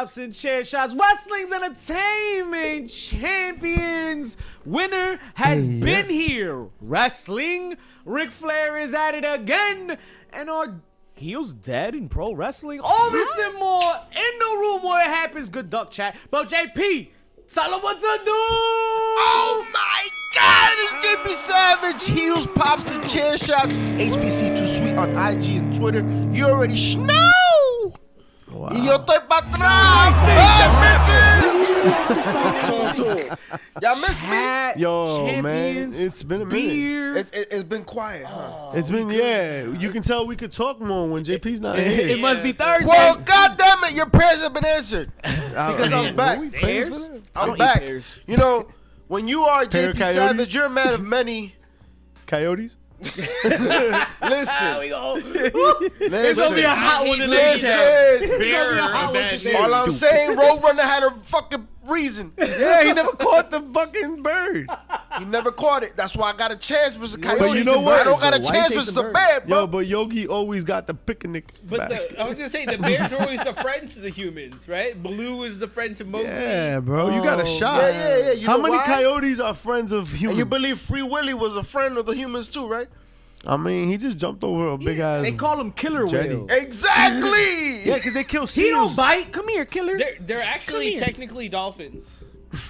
Pops and Chair Shots, Wrestling's Entertainment Champions. Winner has been here. Wrestling, Ric Flair is at it again. And our heels dead in pro wrestling. All this and more in the room where it happens. Good duck chat. But JP, tell them what to do. Oh my God, it's JP Savage. Heels, Pops, and Chair Shots. HPC Too Sweet on IG and Twitter. You already know. Wow. Y yo estoy pa' atrás. Y'all miss me? Yo, man, it's been a minute. It's been quiet, huh? It's been, you can tell we could talk more when JP's not here. It must be Thursday. Well, goddamn it, your prayers have been answered. Because I'm back. I'm back. You know, when you are JP Savage, you're a man of many coyotes. Listen. It's gonna be a hot one today. Listen. All I'm saying, Roadrunner had a fucking reason. Yeah, he never caught the fucking bird. He never caught it. That's why I got a chance versus the coyote. But you know what? I don't got a chance versus the bear, bro. Yo, but Yogi always got the picnic basket. I was gonna say the bears are always the friends to the humans, right? Baloo is the friend to Mowgli. Yeah, bro, you got a shot. Yeah. You How know many why? coyotes are friends of humans? And you believe Free Willy was a friend of the humans too, right? I mean, he just jumped over a big ass. They call him killer jetty. whales. Exactly. Yeah, because they kill seals. He don't bite. Come here, killer. They're actually technically dolphins.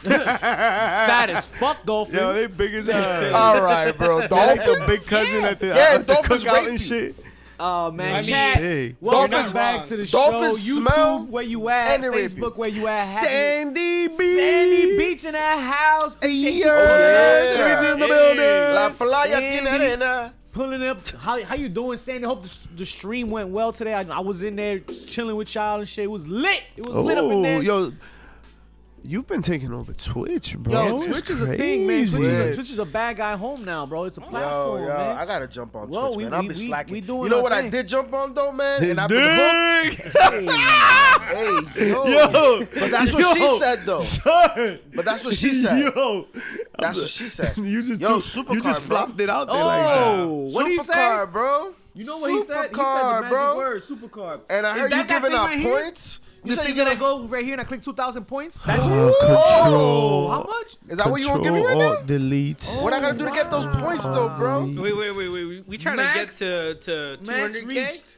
Fat as fuck dolphins. Yo, they big as hell. All right, bro. Like the big cousin at the dolphins cookout rapey. and shit. Oh man, I mean, chat. Hey. Welcome Dolphins- back to the dolphins show. smell YouTube, where you at? and they rape Facebook, you. where you at? Sandy Beach. Sandy Beach in that house. Yeah, yeah. in the building. La playa Sandy. tiene arena. Pulling up. How you doing, Sandy? Hope the stream went well today. I was in there just chilling with y'all and shit. It was lit. It was lit up in there. Yo, you've been taking over Twitch, bro. Yo, It's Twitch is a thing, man. crazy. Twitch is a bad guy home now, bro. It's a platform, man. I gotta jump on Whoa, Twitch, man. I'll be we slacking. doing You know our what I thing. did jump on though, man? His And I've been dick. hooked. Hey, yo. But that's what she said though. Son. But that's what she said. Yo, That's what she said. you just Yo, you supercar, just bro. flopped it out there like that. Oh, what did he say? Supercar, bro. You know what he said? He said the Supercar, magic bro. word, supercar. And I Is heard that you that giving thing out right here? points. You said you're you're gonna go right here and I click 2,000 points? That's Control. How much? Is that what you want to give me right Control, now? Alt, delete. What I gotta do to get those points though, bro? Wait. We trying Max- to get to Max 200K. reached.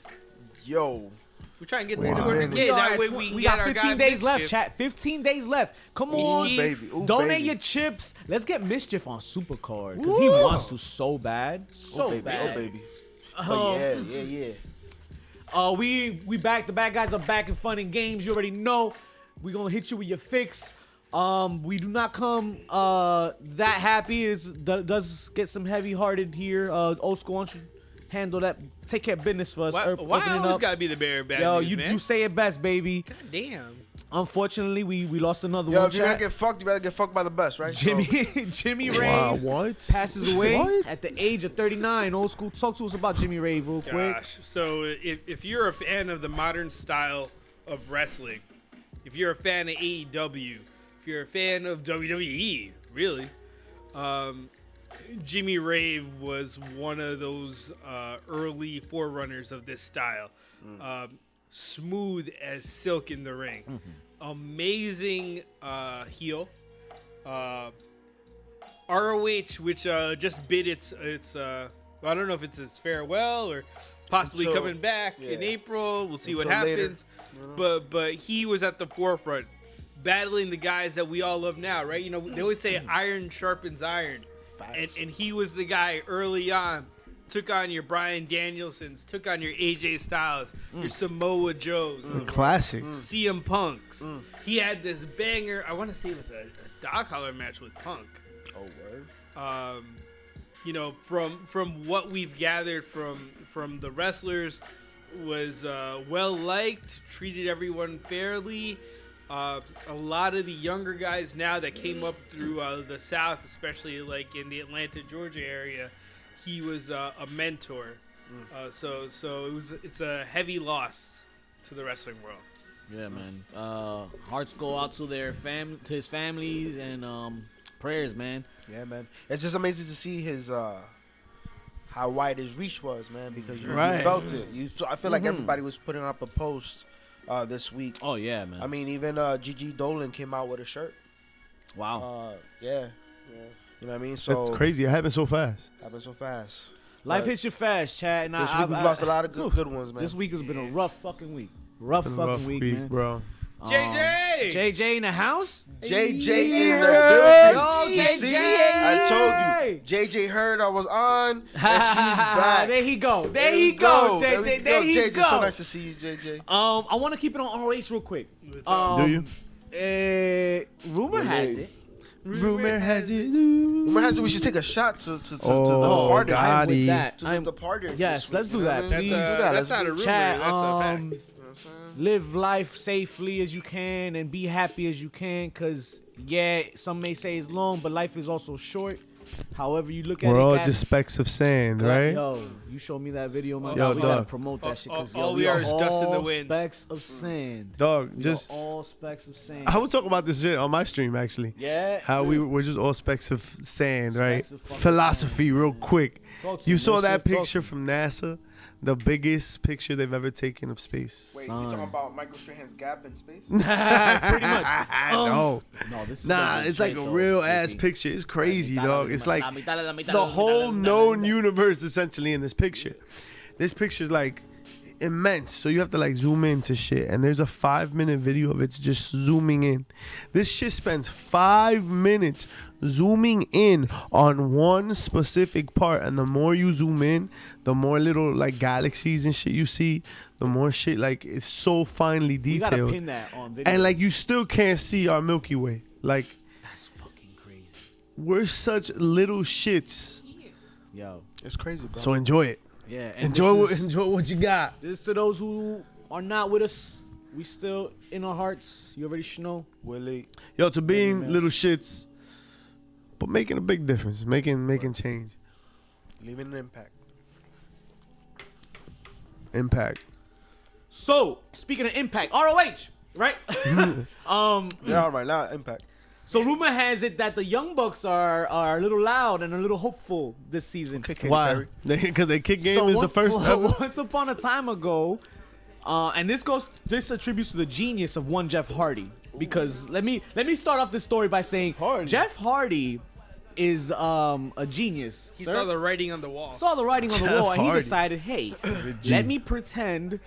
Yo. We're trying to get Wait to a 200K. minute. That way we We get got our 15 guy days left, Mischief. chat. 15 days left. Come on. Ooh, baby. Ooh, Donate baby. your chips. Let's get Mischief on Supercard because he wants to so bad. So Oh, baby. bad. Oh, baby. Oh, yeah. We back. The bad guys are back in fun and games. You already know. We gonna hit you with your fix. We do not come that happy. It does get some heavy-hearted here. Old school, why don't you handle that? Take care of business for us. Why Opening I always up. gotta be the bearer of bad Yo, news, man? you say it best, baby. God damn. Unfortunately, we lost another Yo, one. if you're gonna Chat. get fucked, you better get fucked by the best, right? Jimmy Wow, Rave what? passes away What? at the age of 39. Old school, talk to us about Jimmy Rave real quick. Gosh. So if you're a fan of the modern style of wrestling, if you're a fan of AEW, if you're a fan of WWE, really, Jimmy Rave was one of those early forerunners of this style. Smooth as silk in the ring. Amazing heel. ROH, which just bid its I don't know if it's its farewell or possibly Until- coming back in yeah. April. We'll see what Until later. happens. But he was at the forefront, battling the guys that we all love now, right? You know, they always say iron sharpens iron. Facts. And he was the guy early on. Took on your Bryan Danielsons, took on your AJ Styles, your Samoa Joes, Classics. CM Punks. He had this banger, I want to say it was a dog collar match with Punk. Oh, word. You know, from what we've gathered from the wrestlers, was well liked, treated everyone fairly. A lot of the younger guys now that came up through the South, especially like in the Atlanta, Georgia area, he was a mentor. So it's a heavy loss to the wrestling world. Yeah, man. Hearts go out to to his families and prayers, man. Yeah, man. It's just amazing to see his how wide his reach was, man, because you Right. felt it. I feel like everybody was putting up a post this week. Oh yeah, man. I mean, even Gigi Dolan came out with a shirt. Wow. Yeah. You know what I mean? So That's crazy. It happened so fast. happened so fast. Life But hits you fast, Chad. And this week we've lost a lot of good ones, man. This week has been a rough fucking week. Rough Been a fucking rough week, man. bro. JJ! JJ in the house? JJ in the Yo, building. You JJ! see? I told you. JJ heard I was on, and she's back. There he go. There he go, JJ. There he JJ, go. so nice to see you, JJ. I want to keep it on ROH real quick. Do you? Rumor has it. Rumor has it. Remember, Hazard, we should take a shot to the Oh, party. God. I'm with that. To the party. Yes, let's do that, please. That's not a rumor. Chad, That's a fact. You know what I'm saying? live life safely as you can and be happy as you can, because yeah, some may say it's long, but life is also short. However you look at it, We're all guys. just specks of sand, right? Yo, you showed me that video, man. Yo, we gotta dog. promote that shit, because all we we are are is dust in the all wind. specks of sand. Dog, We just are all specks of sand. I was talking about this shit on my stream actually. Yeah. How we're just all specks of sand, right? Specks of fucking Philosophy, real quick. Talk to You me, saw mister. that Talk picture to me. from NASA, the biggest picture they've ever taken of space. Wait, Son. you talking about Michael Strahan's gap in space? Pretty much. No, No, this is nah, gonna be it's like a straight, real though, ass JP. picture. It's crazy, dog. It's like the the whole known universe essentially in this picture. This picture's like immense, so you have to like zoom into shit. And there's a 5-minute video of it just zooming in. This shit spends 5 minutes zooming in on one specific part, and the more you zoom in, the more little like galaxies and shit you see. The more shit, like, it's so finely We gotta detailed, pin that on video. and like you still can't see our Milky Way. Like, that's fucking crazy. we're such little shits. Yo. It's crazy, bro. So enjoy it. Yeah. And Enjoy this is- enjoy what you got. This to those who are not with us. We still in our hearts. You already should know. Willie. Yo, to being man. little shits, but making a big difference, making change, Leaving an impact. impact. So, speaking of impact, ROH, right? Yeah, all right, now impact. So rumor has it that the Young Bucks are a little loud and a little hopeful this season. Okay, Katy Why? Perry. Because they kick game So is the once- first ever. Once upon a time ago, and this attributes to the genius of one Jeff Hardy. Because let me start off this story by saying Hardy. Jeff Hardy is a genius. He sir. saw the writing on the wall. Saw the writing on the Jeff wall, and he Hardy. decided, hey, a G. let me pretend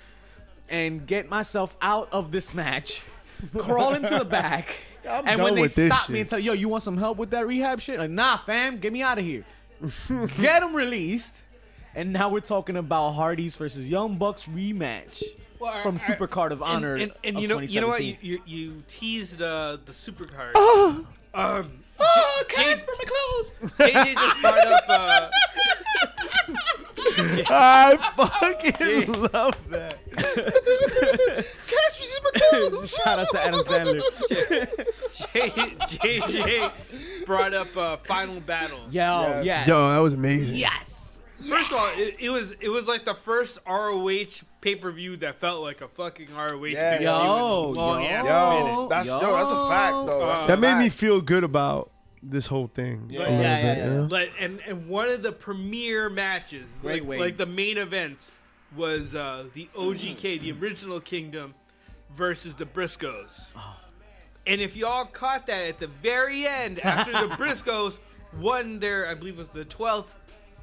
and get myself out of this match, crawl into the back, I'm and done when they with this stop me shit. and tell, yo, you want some help with that rehab shit? Like, nah, fam, get me out of here. Get him released, and now we're talking about Hardys versus Young Bucks rematch from Supercard of Honor and of you know what 2017. you teased the supercard. Oh, Casper McClose! JJ just brought up. I fucking love that. Shout out to Adam Sandler. JJ brought up Final Battle. Yo, yes. Yo, that was amazing. Yes. First of all, it was like the first ROH pay-per-view that felt like a fucking ROH Yeah, pay-per-view Yo, in a long ass yo. minute. That's a fact, though. That's a That made me fact. feel good about this whole thing. Yeah. a little Yeah, bit, yeah, you know? Like and one of the premier matches, Great way. like the main events, was the OGK, the original Kingdom, versus the Briscoes. And if y'all caught that at the very end, after the Briscoes won their, I believe it was the 12th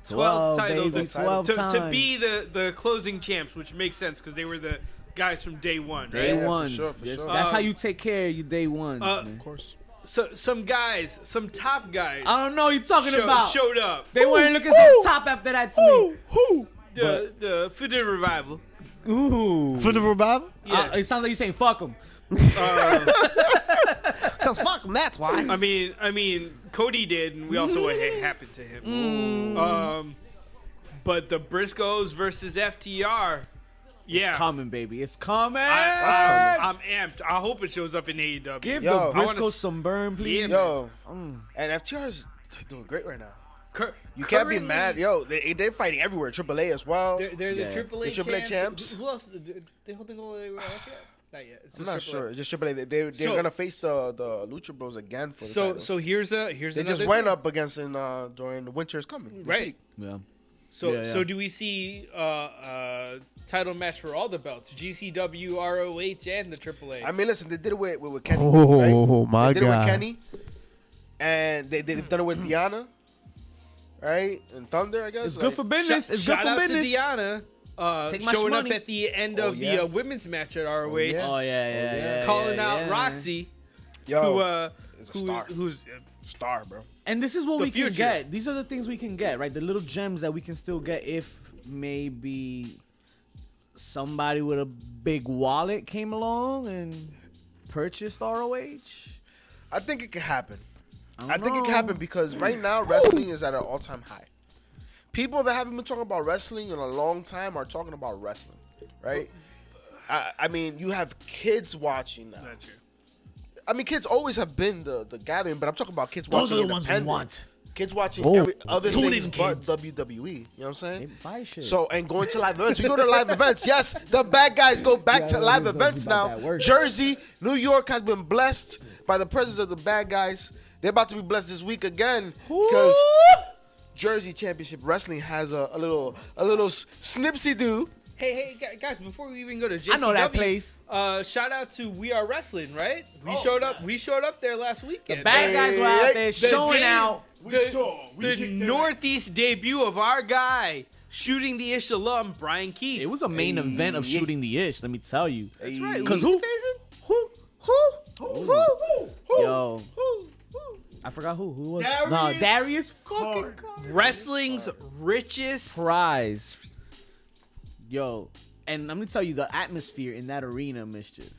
12, title baby, 12 to times. be the closing champs, which makes sense because they were the guys from day one. Day Right? for ones. sure, for Yes, sure. That's how you take care of your day ones, man. Of course. So some guys, some top guys, I don't know what you're talking about. showed up. They weren't looking so top after that to me. Who? The for the revival. Ooh. For the revival? Yeah. It sounds like you're saying fuck them. Because fuck them, that's why. I mean, Cody did, and we also what happened to him. But the Briscoes versus FTR, yeah, It's coming, baby. It's coming. That's coming. I'm amped. I hope it shows up in AEW. Give Yo, the I wanna Briscoes s- some burn, please. Yeah, Yo, and FTR's doing great right now. Cur- You can't be currently, mad. Yo, they're fighting everywhere. AAA as well. They're Yeah. the Triple A The AAA champs. Who else? They hold the goal. Not yet. It's I'm just not AAA. sure. It's just AAA. They're So- gonna face the Lucha Bros again for the So title. here's They another just went thing. up against during the Winter is Coming. This Right. week. Yeah. So do we see title match for all the belts? GCW, ROH, and the AAA. I mean, listen, they did it with Kenny. Oh, right? my They did it with God. Kenny, and they've done it with Diana, right? And Thunder, I guess. It's good for business. It's good Shout for out business. to Diana. Take my Showing up shmoney. at the end Oh, of yeah. the women's match at ROH, yeah. Oh yeah. calling yeah, out yeah. Roxy, Yo, is a star. who's Star, bro. And this is what The we future. can get. These are the things we can get, right? The little gems that we can still get if maybe somebody with a big wallet came along and purchased ROH. I think it can happen. don't I think it can know. happen because right now wrestling is at an all-time high. People that haven't been talking about wrestling in a long time are talking about wrestling, right? I mean, you have kids watching now. not true. I mean, kids always have been the gathering, but I'm talking about kids Those watching are the ones we independent. want. Kids watching Oh. other Tune things in, but kids. WWE. You know what I'm They saying? buy shit. So, and going to live events. We go to live events. Yes, the bad guys go back to Yeah, live don't events do about now. that word. Jersey, New York has been blessed by the presence of the bad guys. They're about to be blessed this week again because Jersey Championship Wrestling has a little snipsy do. Hey, guys! Before we even go to JCW, I know that place. Shout out to We Are Wrestling, right? We showed up. We showed up there last weekend. Bad guys were out there The showing day- out. The Northeast debut of our guy, Shooting the Ish alum, Brian Keith. It was a main event of shooting the ish. Let me tell you. That's right. Cause Who Yo, I forgot who was. No, Darius fucking Wrestling's richest. Prize. Yo, and let me tell you the atmosphere in that arena, mischief.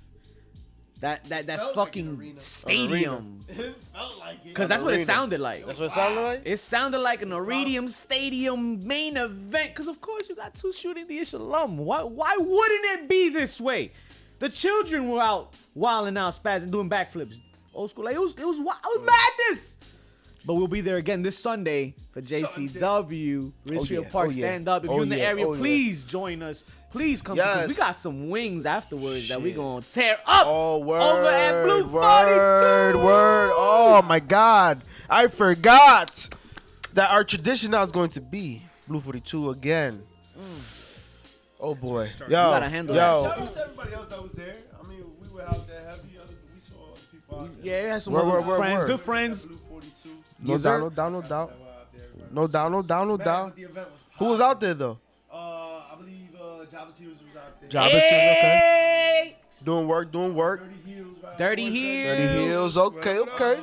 That fucking stadium. It felt like it. Cause that's what it Arena. sounded like. That's what it sounded like? It sounded like an Iridium Stadium main event. Cause of course you got two Shooting the Ish alum. Why wouldn't it be this way? The children were out wilding out, spazzing, doing backflips. Old school, like it was madness. But we'll be there again this Sunday for JCW, Richfield yeah. Park Oh, yeah. Stand Up. If Oh, you're in the yeah. area, Oh, yeah. please join us. Please come because we Yes. got some wings afterwards that we Shit. gonna tear up Oh, word. over at Blue 42. Word. Oh, my God. I forgot that our tradition now is going to be Blue 42 again. Oh, boy. Yo, gotta handle yo. Shout out to everybody else that was there. I mean, we were out there heavy. We saw people out there. Yeah, yeah, some Word, other word, friends, word. good friends. Blue 42. No Yes, doubt, sir. no doubt, no doubt. That were out there, everybody. No doubt, no doubt, no Man, doubt. but the event was Who was out there, though? I believe Java Tears was out there. Java Tears, okay. Hey! Doing work. Dirty Heels. Right? Dirty Boys, Heels. Dirty Heels, okay, okay.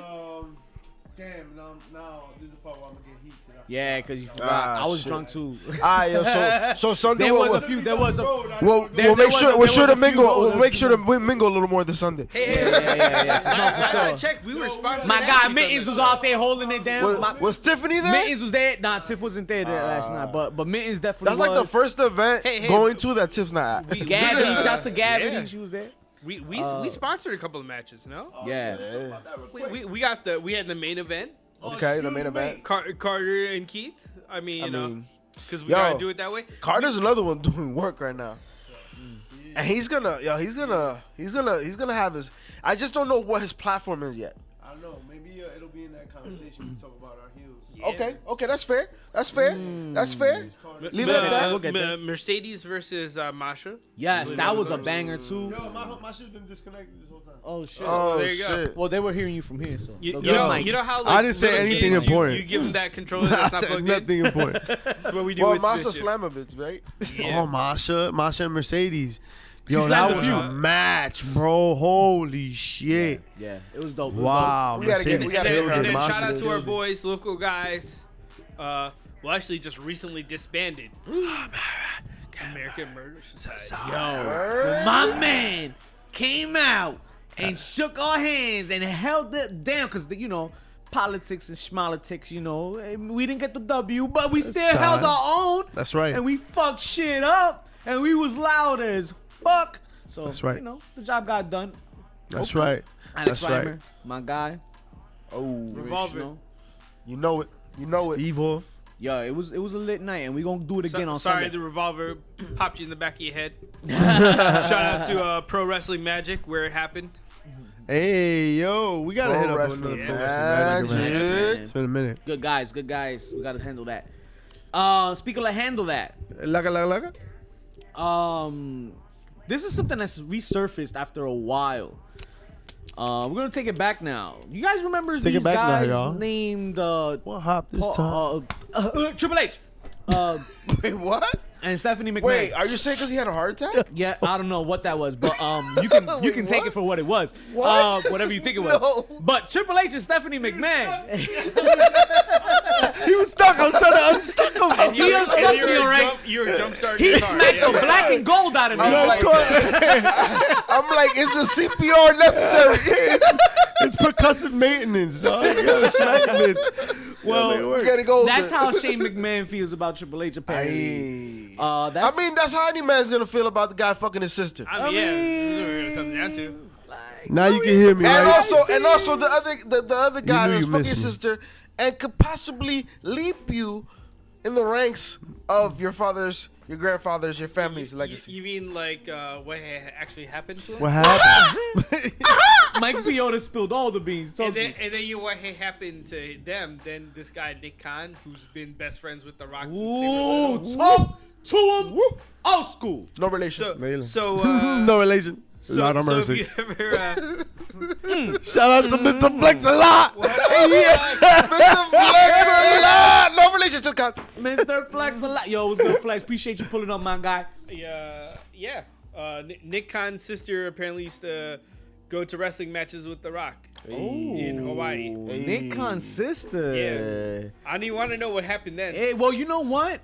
Damn, now this is the part where I'm gonna get heat. 'cause I Yeah, because you forgot. Ah, I was shit. drunk too. Alright, yo, so Sunday There was we'll, a few. There was a. we'll there make was sure a- we're there sure was to a few mingle. rollers. We'll make sure to mingle a little more this Sunday. Hey, Yeah, for last sure. I checked, we were sponsored. My at guy Epic Mittens on was the out there holding it down. Was Tiffany there? Mittens was there. Nah, Tiff wasn't there last night, but Mittens definitely That's like the was. first event Hey, going to that Tiff's not at. Gabby, shouts to Gabby. Yeah. She was there. We sponsored a couple of matches, no? Yeah. We got we had the main event, Okay, the main event. Carter and Keith. I mean, you know, mean, because we yo. gotta do it that way. Carter's another one doing work right now. And he's gonna have his. I just don't know what his platform is yet. I don't know. Maybe it'll be in that conversation we talk about our heels. Okay, that's fair. That's fair. That's fair. Leave it at that. We'll get there. Mercedes versus Masha. Yes, that was a banger too. Yo, my shit's been disconnected this whole time. Oh shit. Oh there you go. shit. Well, they were hearing you from here, so. You Go know, get the mic. you know how like, I didn't say little anything kids, important. You give them that controller I that's not said plugged nothing important. in. That's what we do Well, with Masa this shit. Slamovich, right? Yeah. Oh, Masha and Mercedes. Yo, She that slammed a was few. a match, bro. Holy shit. Yeah, it was dope. It was Wow, We gotta get- Mercedes we gotta And get killed then, her. it. and then Masha shout out did to our it. boys, local guys. Well, actually, just recently disbanded. American Murder Society. Yo, my man came out and shook our hands and held it down because, you know, politics and schmolitics, you know, we didn't get the W, but we still held our own. That's right. And we fucked shit up and we was loud as fuck. So, That's right. you know, the job got done. That's right. Alex That's right. Reimer, my guy. Oh, Revolver. You know. you know it. You know it. Steve-O. Yo, it was a lit night and we gonna do it again on Sorry, Sunday. the revolver popped you in the back of your head. Shout out to Pro Wrestling Magic, where it happened. Hey, yo, we gotta Pro hit up Wrestling another Pro Wrestling Magic, man. Magic. It's been a minute. Good guys. We gotta handle that. Speaking of handle that. Laga. This is something that's resurfaced after a while. We're gonna take it back now. You guys remember Take it these back now, guys y'all. named What hop this time? Triple H Wait, what? and Stephanie McMahon. Wait, are you saying because he had a heart attack? Yeah, I don't know what that was, but you can Wait, take what? it for what it was. What? Whatever you think it was. No. But Triple H and Stephanie McMahon. He was stuck. I was trying to unstuck him. He unstuck me, alright. You were jump starting He his heart. smacked the black and gold out of me. I'm like, I'm like, is the CPR necessary? It's percussive maintenance, dog. You gotta smack a bitch. Well, We gotta go. that's how Shane McMahon feels about Triple H, apparently. That's, I mean, that's how any man's gonna feel about the guy fucking his sister. I mean, yeah, that's what it comes down to. Now you can hear me, And right? also the other guy knew that's you fucking missed your me. sister and could possibly leap you in the ranks of your grandfather's, your family's legacy. You mean like what actually happened to him? What happened? Mike Fiona spilled all the beans. Told you. And then you what happened to them? Then this guy Nick Khan, who's been best friends with The Rock since they were Ooh, little. talk to him. Old school. No relation. So No relation. so, Lord have so mercy. if you ever Shout out to Mr. Flex a lot. No relation to cuts. Mr. Flex a lot. Yo, what's good, Flex? Appreciate you pulling up, my guy. Nick Khan's sister apparently used to go to wrestling matches with The Rock in Hawaii. Nick Khan's sister. Yeah. I don't even want to know what happened then. Hey, well, you know what?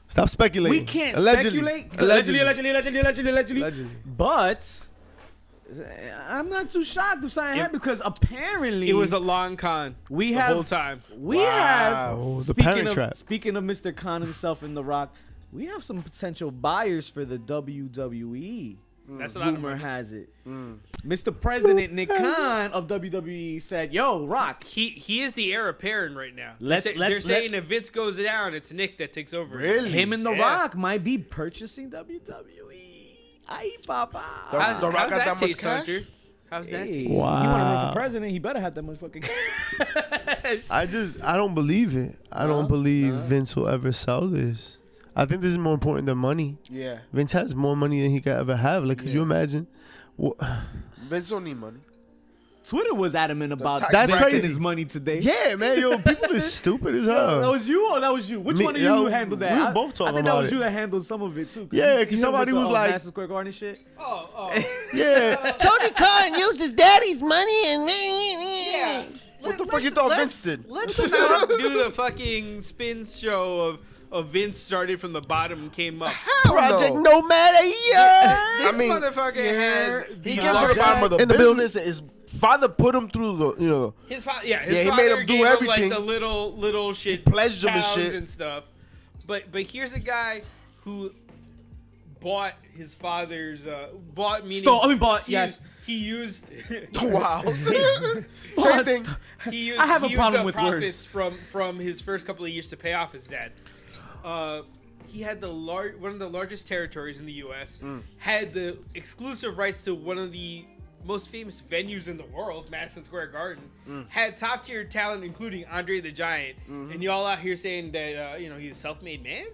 Stop speculating. We can't Allegedly. speculate. Allegedly. But I'm not too shocked if something happened because apparently It was a long con we the have whole time. we have Oh, the Parent Trap. speaking of Mr. Khan himself and The Rock, we have some potential buyers for the WWE. That's a lot of Rumor money. has it. Mr. President Nick Khan of WWE said, "Yo, Rock, He is the heir apparent right now. Let's- They're saying if Vince goes down, it's Nick that takes over. Really? him and The Yeah. Rock might be purchasing WWE." Aye, papa. The Rock How's got that much taste, cash? Hunter? How's that Hey, taste? He want to run Wow. for president. He better have that motherfucking cash. I don't believe it. I don't believe Vince will ever sell this. I think this is more important than money. Yeah. Vince has more money than he could ever have. Like, could you imagine? Vince don't need money. Twitter was adamant about tax That's Vince and crazy. his money today. Yeah, man. Yo, people is stupid as hell. That was you or that was you? Which Me- one of yo, you handled that? we were both talking I think about that was it. you that handled some of it too. Yeah, you 'cause know, somebody with was the, like- Madison Square Garden shit. Yeah. Tony Khan used his daddy's money and What the fuck you thought Vince did? Let's not do the fucking spin show of Vince started from the bottom and came up. Project no. No Matter Yeah. This mean, motherfucker had He Yeah. came from the bottom of the In the building. business. His father put him through the, his Yeah, father he made him do gave everything. like the little shit, pledged him and towns shit. and stuff. But here's a guy who bought his father's meaning Bought, he yes. he used wow. Same Bought thing. stuff. he used I have a he problem used with the words. profits from his first couple of years to pay off his dad. He had one of the largest territories in the U.S. Had the exclusive rights to one of the most famous venues in the world, Madison Square Garden. Had top tier talent, including Andre the Giant. And y'all out here saying that he's a self-made man.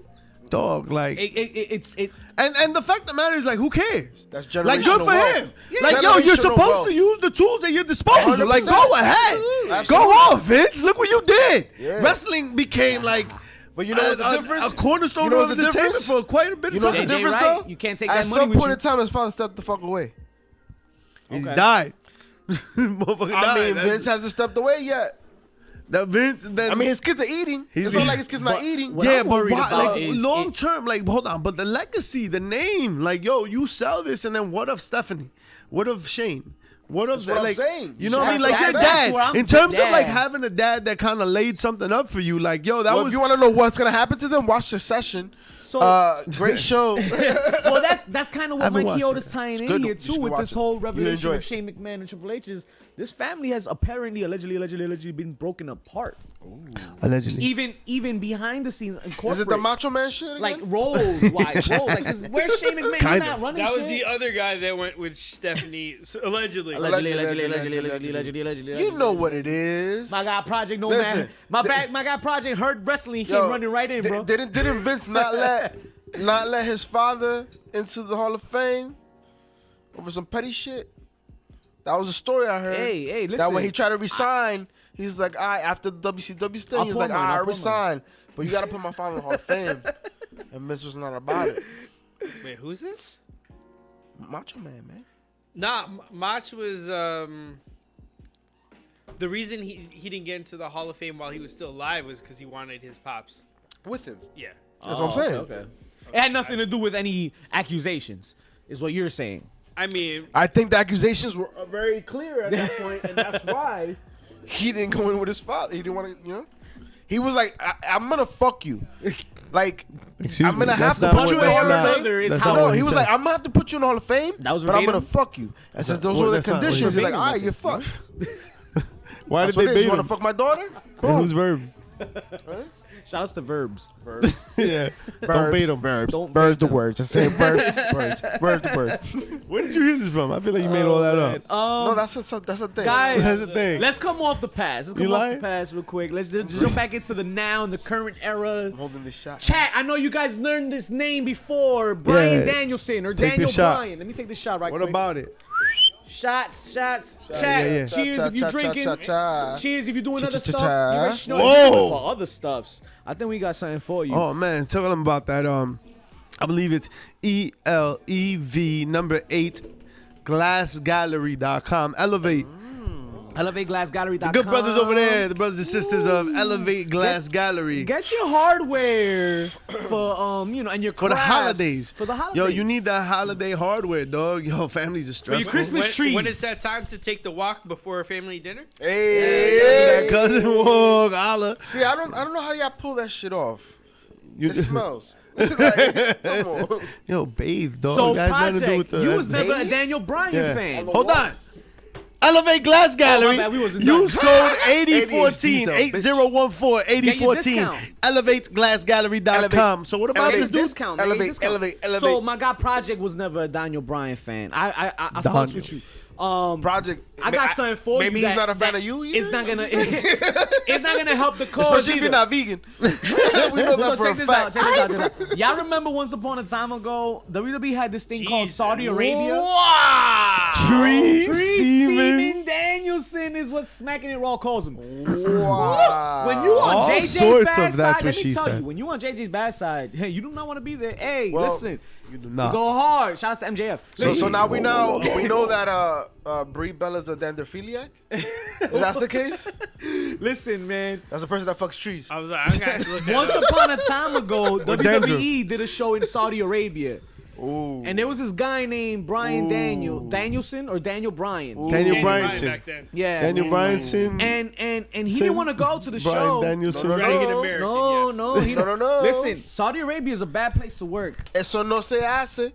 Dog, like, It's and the fact of the matter is, like, who cares? That's generational Like, good for wealth. him. Like, yo, you're Generational supposed wealth. to use the tools at your disposal. Like, 100%. go ahead. Absolutely. Go on, Vince. Look what you did. Yeah. Wrestling became like But you know what's the difference? a cornerstone You know of what's the entertainment difference? for quite a bit of You know time. what's the JJ difference, right? though? You can't take At that money some with point you. in time, his father stepped the fuck away. He's Okay. died. Motherfucker I died. mean, That's- Vince hasn't stepped away yet. that Vince. Then, I mean, his kids are eating. He's It's not eating. like his kids not eating. what yeah, I'm but worried why, about like is long it- term, like hold on, but the legacy, the name, like yo, you sell this, and then what of Stephanie? What of Shane? What of what I'm like saying. you know what I mean? That's- Like your that's where dad. I'm- In terms of like yeah. having a dad that kind of laid something up for you, like yo, that Well, was if you want to know what's gonna happen to them, watch Succession. So, Great show. well, that's kind of I what haven't Mike watched Chioda's it. tying in good. here You too should with watch this it. whole You'll revelation enjoy of it. Shane McMahon and Triple H. Is this family has apparently, allegedly been broken apart. Allegedly. Even behind the scenes, Is corporate, it the Macho Man shit again? like roles wise, roles. Like, 'cause where's Shane McMahon? He's Kind not of. running That was shit. the other guy that went with Stephanie, allegedly. Allegedly. You know what it is. My guy Project No Listen, Man. My guy Project heard wrestling. He came running right in, bro. Didn't Vince not let his father into the Hall of Fame over some petty shit? That was a story I heard. Hey, listen. That when he tried to resign, he's like, all right, after the WCW thing, he's like, all right, I resign. But you got to put my father in the Hall of Fame. And Vince was not about it. Wait, who's this? Macho Man. Nah, Mach was the reason he didn't get into the Hall of Fame while he was still alive was because he wanted his pops. With him. Yeah. That's what I'm saying. Okay. It had nothing to do with any accusations, is what you're saying. I mean, I think the accusations were very clear at that point, and that's why he didn't go in with his father. He didn't want to, He was like, I'm going to fuck you. Like, Excuse I'm going to me, have that's to not put you what- in the that's Hall not- of Fame. Is that's how- not No, what he was said. like, I'm going to have to put you in the Hall of Fame, That was but I'm going to verbatim? fuck you. And since those well, were the that's not what he conditions, said. he's like, all right, Verbatim, you're I fucked. Why That's did what it they is. bait You want him? to fuck my daughter? And who's verb? Shout outs to Verbs. Yeah. Don't bait him. Don't Verbs bait the them. words. I say verbs the word. Where did you hear this from? I feel like you made all that up. No, that's a thing. Guys, That's the thing. let's come off the past. Let's You come off lying? the past real quick. Let's just jump back into the now and the current era. I'm holding this shot. Chat, I know you guys learned this name before. Brian Yeah. Danielson or Take Daniel this shot. Bryan. Let me take this shot right What quick. about it? Shots. Chat, yeah. cheers if you're drinking. Cheers if you're doing other stuff. Cha-cha-cha. You already know Whoa. for other stuffs. I think we got something for you. Oh man, tell them about that. I believe it's ELEV number 8 glassgallery.com. Elevate. ElevateGlassGallery.com. Good brothers over there, the brothers and sisters of Elevate Glass Gallery. Get your hardware for and your For the crafts. holidays. For the holidays. Yo, you need that holiday hardware, dog. Yo, families are stressful. Christmas trees. When is that time to take the walk before a family dinner? Hey. That cousin walk, holla. See, I don't know how y'all pull that shit off. You- It smells. Like, come on. Yo, bathe, dog. So, It has nothing to do with Project, the- you was never a Bathe? Daniel Bryan Yeah. fan. Hold on. Elevate Glass Gallery. bad, we wasn't Use done. code 8014 ADHD, 8014 Get your 8014. discount. ElevateGlassGallery.com. So what about Elevate this dude? Discount, man, Elevate, discount. elevate, elevate. So my guy Project was never a Daniel Bryan fan. I fucks Daniel. with you. Project. I got something for maybe you. he's not a fan of you either. It's not gonna. It's not gonna help the cause Especially if either. you're not vegan. We know that So for a check this out. fact. Check this out. Y'all remember once upon a time ago, WWE had this thing called Jesus. Saudi Arabia. Wow. Tree Tree Seaman. Seaman Danielson is what Smacking It Raw calls him. Wow. When you on All JJ's sorts bad of that's side, what let me she tell said. you, when you on JJ's bad side, hey, you do not want to be there. Hey, Well, listen, You do we not. go hard. Shout out to MJF. So now we know that Brie Bella's a dendrophiliac. If that's the case, Listen, man. that's a person that fucks trees. I was like, I'm gonna have to look that Once up. upon a time ago, WWE dandruff. did a show in Saudi Arabia. Ooh. And there was this guy named Brian Danielson or Daniel Bryan. Daniel Bryan Bryanson. back then. Yeah. Daniel Bryanson. And he didn't want to go to the Brian show. Danielson. No, no, African no. American. No, yes. no, he No. Listen, Saudi Arabia is a bad place to work. Eso no se hace.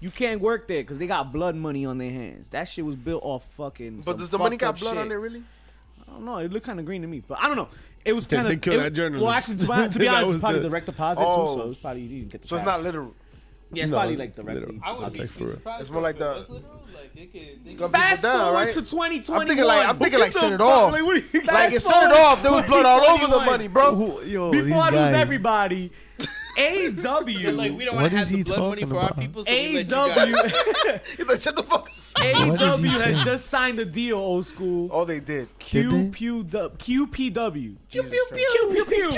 You can't work there because they got blood money on their hands. That shit was built off fucking. But some does the money fucked got up blood shit. on it, really? I don't know. It looked kind of green to me, but I don't know. It was They- kind they of. killed that journalist. Well, actually, to be That honest, was it's probably the- direct deposit Oh. too. So it's probably you didn't get the. So it's cash. not literal. Yeah, it's No, probably it's like directly. literal. I would I'll be take for real. surprised. It's more like if the- it was literal. Like, they could. Gonna Fast people down, forward right? to 2021. I'm thinking like send it off. Like, what are you Like it sent it off. There was blood all over the 2021. money, bro. Yo, Before these I lose guys. everybody, AW. They're like, we don't What want to have is the he blood money talking for our about? people, so we let you AW. guys. He's like, shut the fuck. What is AW he has saying? just signed a deal, old school. Oh, they did. Did QPW. Jesus Pew pew pew.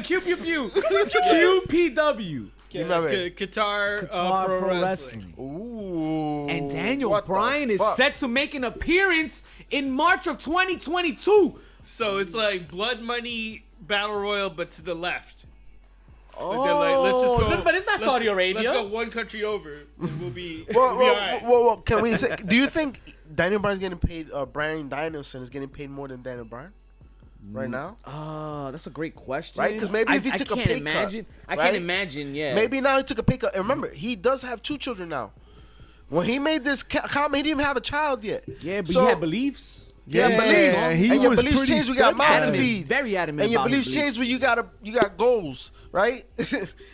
Pew pew pew. QPW. Qatar, Qatar Pro Pro Wrestling. Ooh. And Daniel What the Bryan is fuck? set to make an appearance in March of 2022. So it's like blood money battle royal, but to the left. Oh, They're like, let's just go. but it's not let's- Saudi Arabia. Let's go one country over, and we'll be. Well, we'll be all right. well, can we say? Do you think Daniel Bryan's getting paid? Brian Danielson is getting paid more than Daniel Bryan? right now? That's a great question. Right? 'Cause maybe if he took a pay cut, I right? can't imagine. Yeah. Maybe now he took a pay cut. And remember, he does have 2 children now. When he made this comment, he didn't even have a child yet. Yeah, but So- he had beliefs. Yeah, Yeah, beliefs. he And your was beliefs pretty change when you got mouth to Adamant, feed. very adamant And your about his beliefs change when you got goals, right?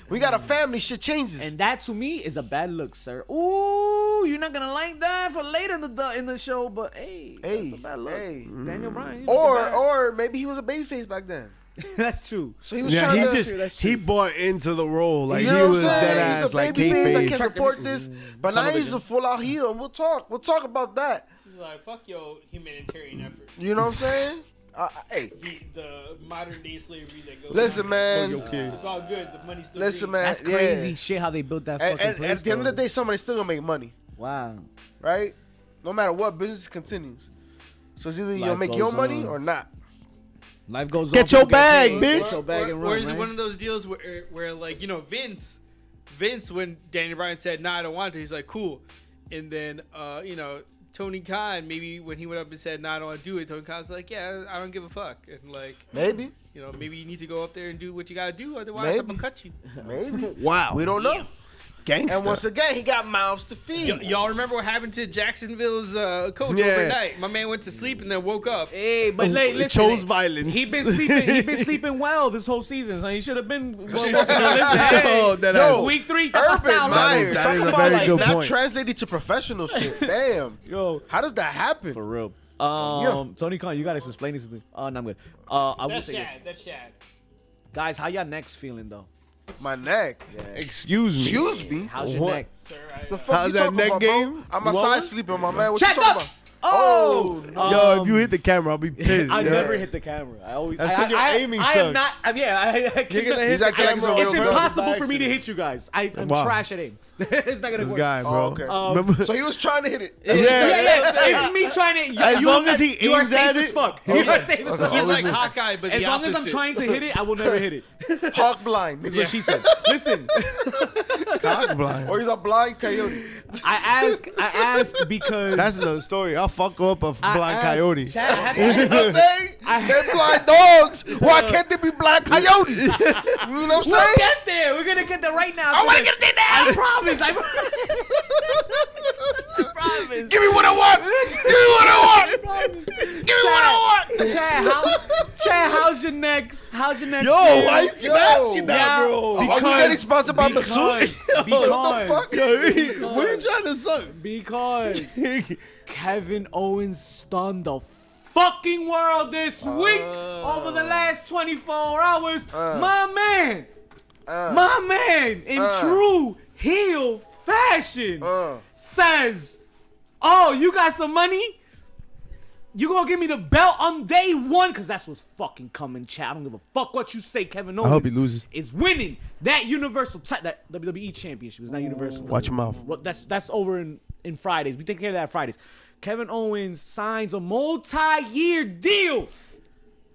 We got a family, shit changes. And that to me is a bad look, sir. Ooh, you're not gonna like that for later in the show, but hey, that's a bad look. hey. Daniel Bryan. you look bad. Or maybe he was a babyface back then. That's true. So he was Yeah, trying he to just that's true. he bought into the role. Like you he know was what I'm saying? dead He's ass a like babyface. I can kayfabe. support this, but now he's a full out heel, and we'll talk about that. He's like, fuck your humanitarian effort. You know what I'm saying? Hey, The modern day slavery that goes listen, on. man. It's all good. The money's still Listen, green. man. That's yeah. crazy shit how they built that And, fucking and place. at the end of the though. day, somebody's still gonna make money, Wow. right? No matter what, business continues. So it's either you'll Life make your goes money on. or not. Life goes on. Get your people get bag, paid. bitch. Get your bag and Or run, is it right? one of those deals where like, you know, Vince, when Daniel Bryan said, nah, I don't want to, he's like, cool. And then, you know, Tony Khan, maybe when he went up and said, nah, I don't want to do it, Tony Khan's like, yeah, I don't give a fuck. And like, Maybe, you know, maybe you need to go up there and do what you got to do, otherwise Maybe. I'm going to cut you. maybe. Wow, We don't know. gangster. And once again, he got mouths to feed. Y'all remember what happened to Jacksonville's coach Yeah. overnight? My man went to sleep and then woke up. Hey, but It listen, chose violence. He been sleeping. He been sleeping well this whole season. So he should have been. Listen, Oh, that ass. week 3. Urban Meyer, that talk is a about very like good not point. translating to professional shit. Damn, Yo, how does that happen? for real. Yeah. Tony Khan, you gotta explain this to me. No, I'm good. I will That's say this, Shad. That's Shad. guys. How y'all necks feeling though? My neck. Excuse me. Excuse me. How's your What? neck? Sir, The fuck How's you that talking neck about, game? bro? I'm You want outside one? sleeping, my man. What Check you talking up! about? Oh, Yo, if you hit the camera, I'll be pissed. I yo. never hit the camera. I always. That's 'cause your aiming I sucks. am not. I You're gonna He's hit the acting like camera. it's a on real It's gun. impossible by for me to accident. hit you guys. I'm Wow. trash at aim. It's not gonna This work. guy, bro. Oh, okay. Remember? So he was trying to hit it. Yeah, it's me trying to. As you long are- as he you are aims safe at as it. fuck. Okay. You are safe as fuck. He's like Hawkeye, but As the long as I'm opposite. trying to hit it, I will never hit it. Hawk blind. That's what she said. Listen, Cock blind. Or he's a blind coyote. I ask because That's another story. I'll fuck up a I blind ask- coyote. Chad, I have to- You know what I'm saying? They're blind dogs. Why can't they be blind coyotes? You know what I'm We'll saying? get there. We're gonna get there right now. I want to get there now. I promise. I promise. Give me what I want. Give me what I want. Give me what I want. Chad, how's your next? How's your next? Yo, why you keep Yo. asking that, Yeah, bro? Are we getting sponsored by because, Masseuse? because, What the fuck? Yo, what are you trying to suck? because Kevin Owens stunned the fucking world this week over the last 24 hours. My man, in true heel fashion, says, "Oh, you got some money? You gonna give me the belt on day 1? Cause that's what's fucking coming, Chad. I don't give a fuck what you say. Kevin Owens hope he loses. is winning that that WWE Championship. It's not Universal. Watch your mouth. Well, that's over in Fridays. We take care of that Fridays. Kevin Owens signs a multi-year deal,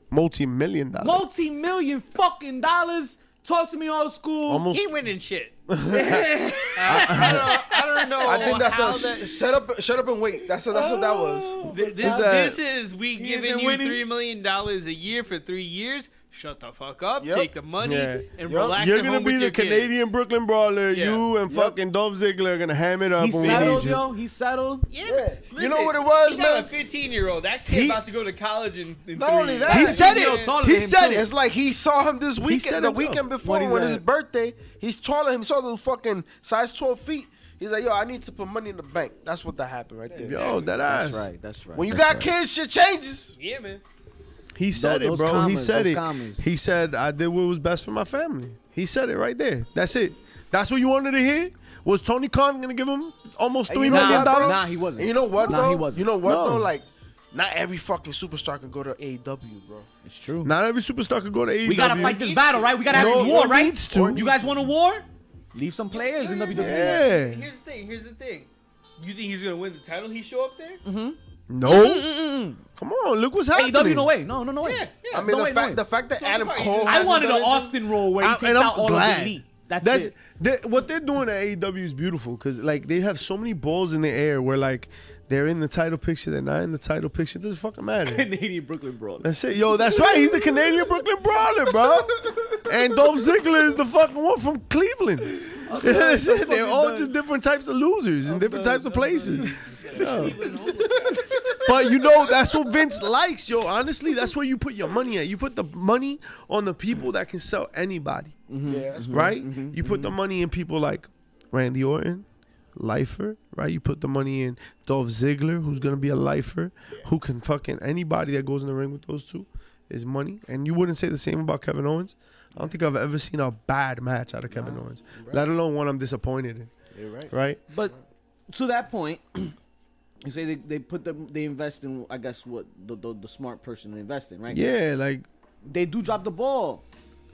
Multi-million dollar. multi-million fucking dollars. Talk to me old school. Almost. He ain't winning shit. I don't know. I think that's how a shut up and wait. That's what that was. This is we giving isn't you winning. $3 million a year for 3 years. Shut the fuck up. Yep. Take the money Yeah. and Yep. relax. You're at gonna home be with the your kids. Canadian Brooklyn Brawler. Yeah. You and fucking Dolph Ziggler are gonna ham it up He's when we need settled, you. yo. He's settled. Yeah, Yeah. but You know listen, what it was, he got man? a 15-year-old. That kid He- about to go to college in Not 3 only years. that, He said Yo, it. taller He than him, said too. it. It's like he saw him this said weekend, the it, weekend though. before What is when that? his birthday. He's taller. He saw the fucking size 12 feet. He's like, yo, I need to put money in the bank. That's what that happened right there. Yo, that ass. That's right. When you got kids, shit changes. Yeah, man. He said it, Those bro. He commas, said those it. commas. He said, I did what was best for my family. He said it right there. That's it. That's what you wanted to hear? Was Tony Khan going to give him almost And $3 you know million? what, bro? Nah, he wasn't. And you know what, Nah, though? he wasn't. You know what, No. though? Like, not every fucking superstar can go to AEW, bro. It's true. Not every superstar could go to AEW. We gotta fight this battle, right? We gotta have No, this war, no right? needs to. You guys want a war? Leave some players in WWE. Yeah. Here's the thing. You think he's gonna win the title? He show up there? No. Come on, look what's happening. AEW, no way. No way. Yeah. I mean, No the way, no fact way. the fact that So Adam what, you Cole just- I hasn't wanted done an anything- Austin role where he takes And I'm out all glad. of the elite. That's it. What they're doing at AEW is beautiful because like they have so many balls in the air where like They're in the title picture. They're not in the title picture. It doesn't fucking matter. Canadian Brooklyn Brawler. That's it. Yo, that's right. He's the Canadian Brooklyn Brawler, bro. And Dolph Ziggler is the fucking one from Cleveland. They're all just different types of losers in different types of places. Yo. But you know, that's what Vince likes, yo. Honestly, that's where you put your money at. You put the money on the people that can sell anybody. Yeah, that's Right? You put the money in people like Randy Orton, lifer, right? You put the money in Dolph Ziggler, who's gonna be a lifer, who can fucking anybody that goes in the ring with those two is money. And you wouldn't say the same about Kevin Owens. I don't think I've ever seen a bad match out of Kevin Owens, let alone one I'm disappointed in. You're right. Right? But to that point, you say they invest in, I guess, what the smart person to invest in, right? Yeah, like They do drop the ball.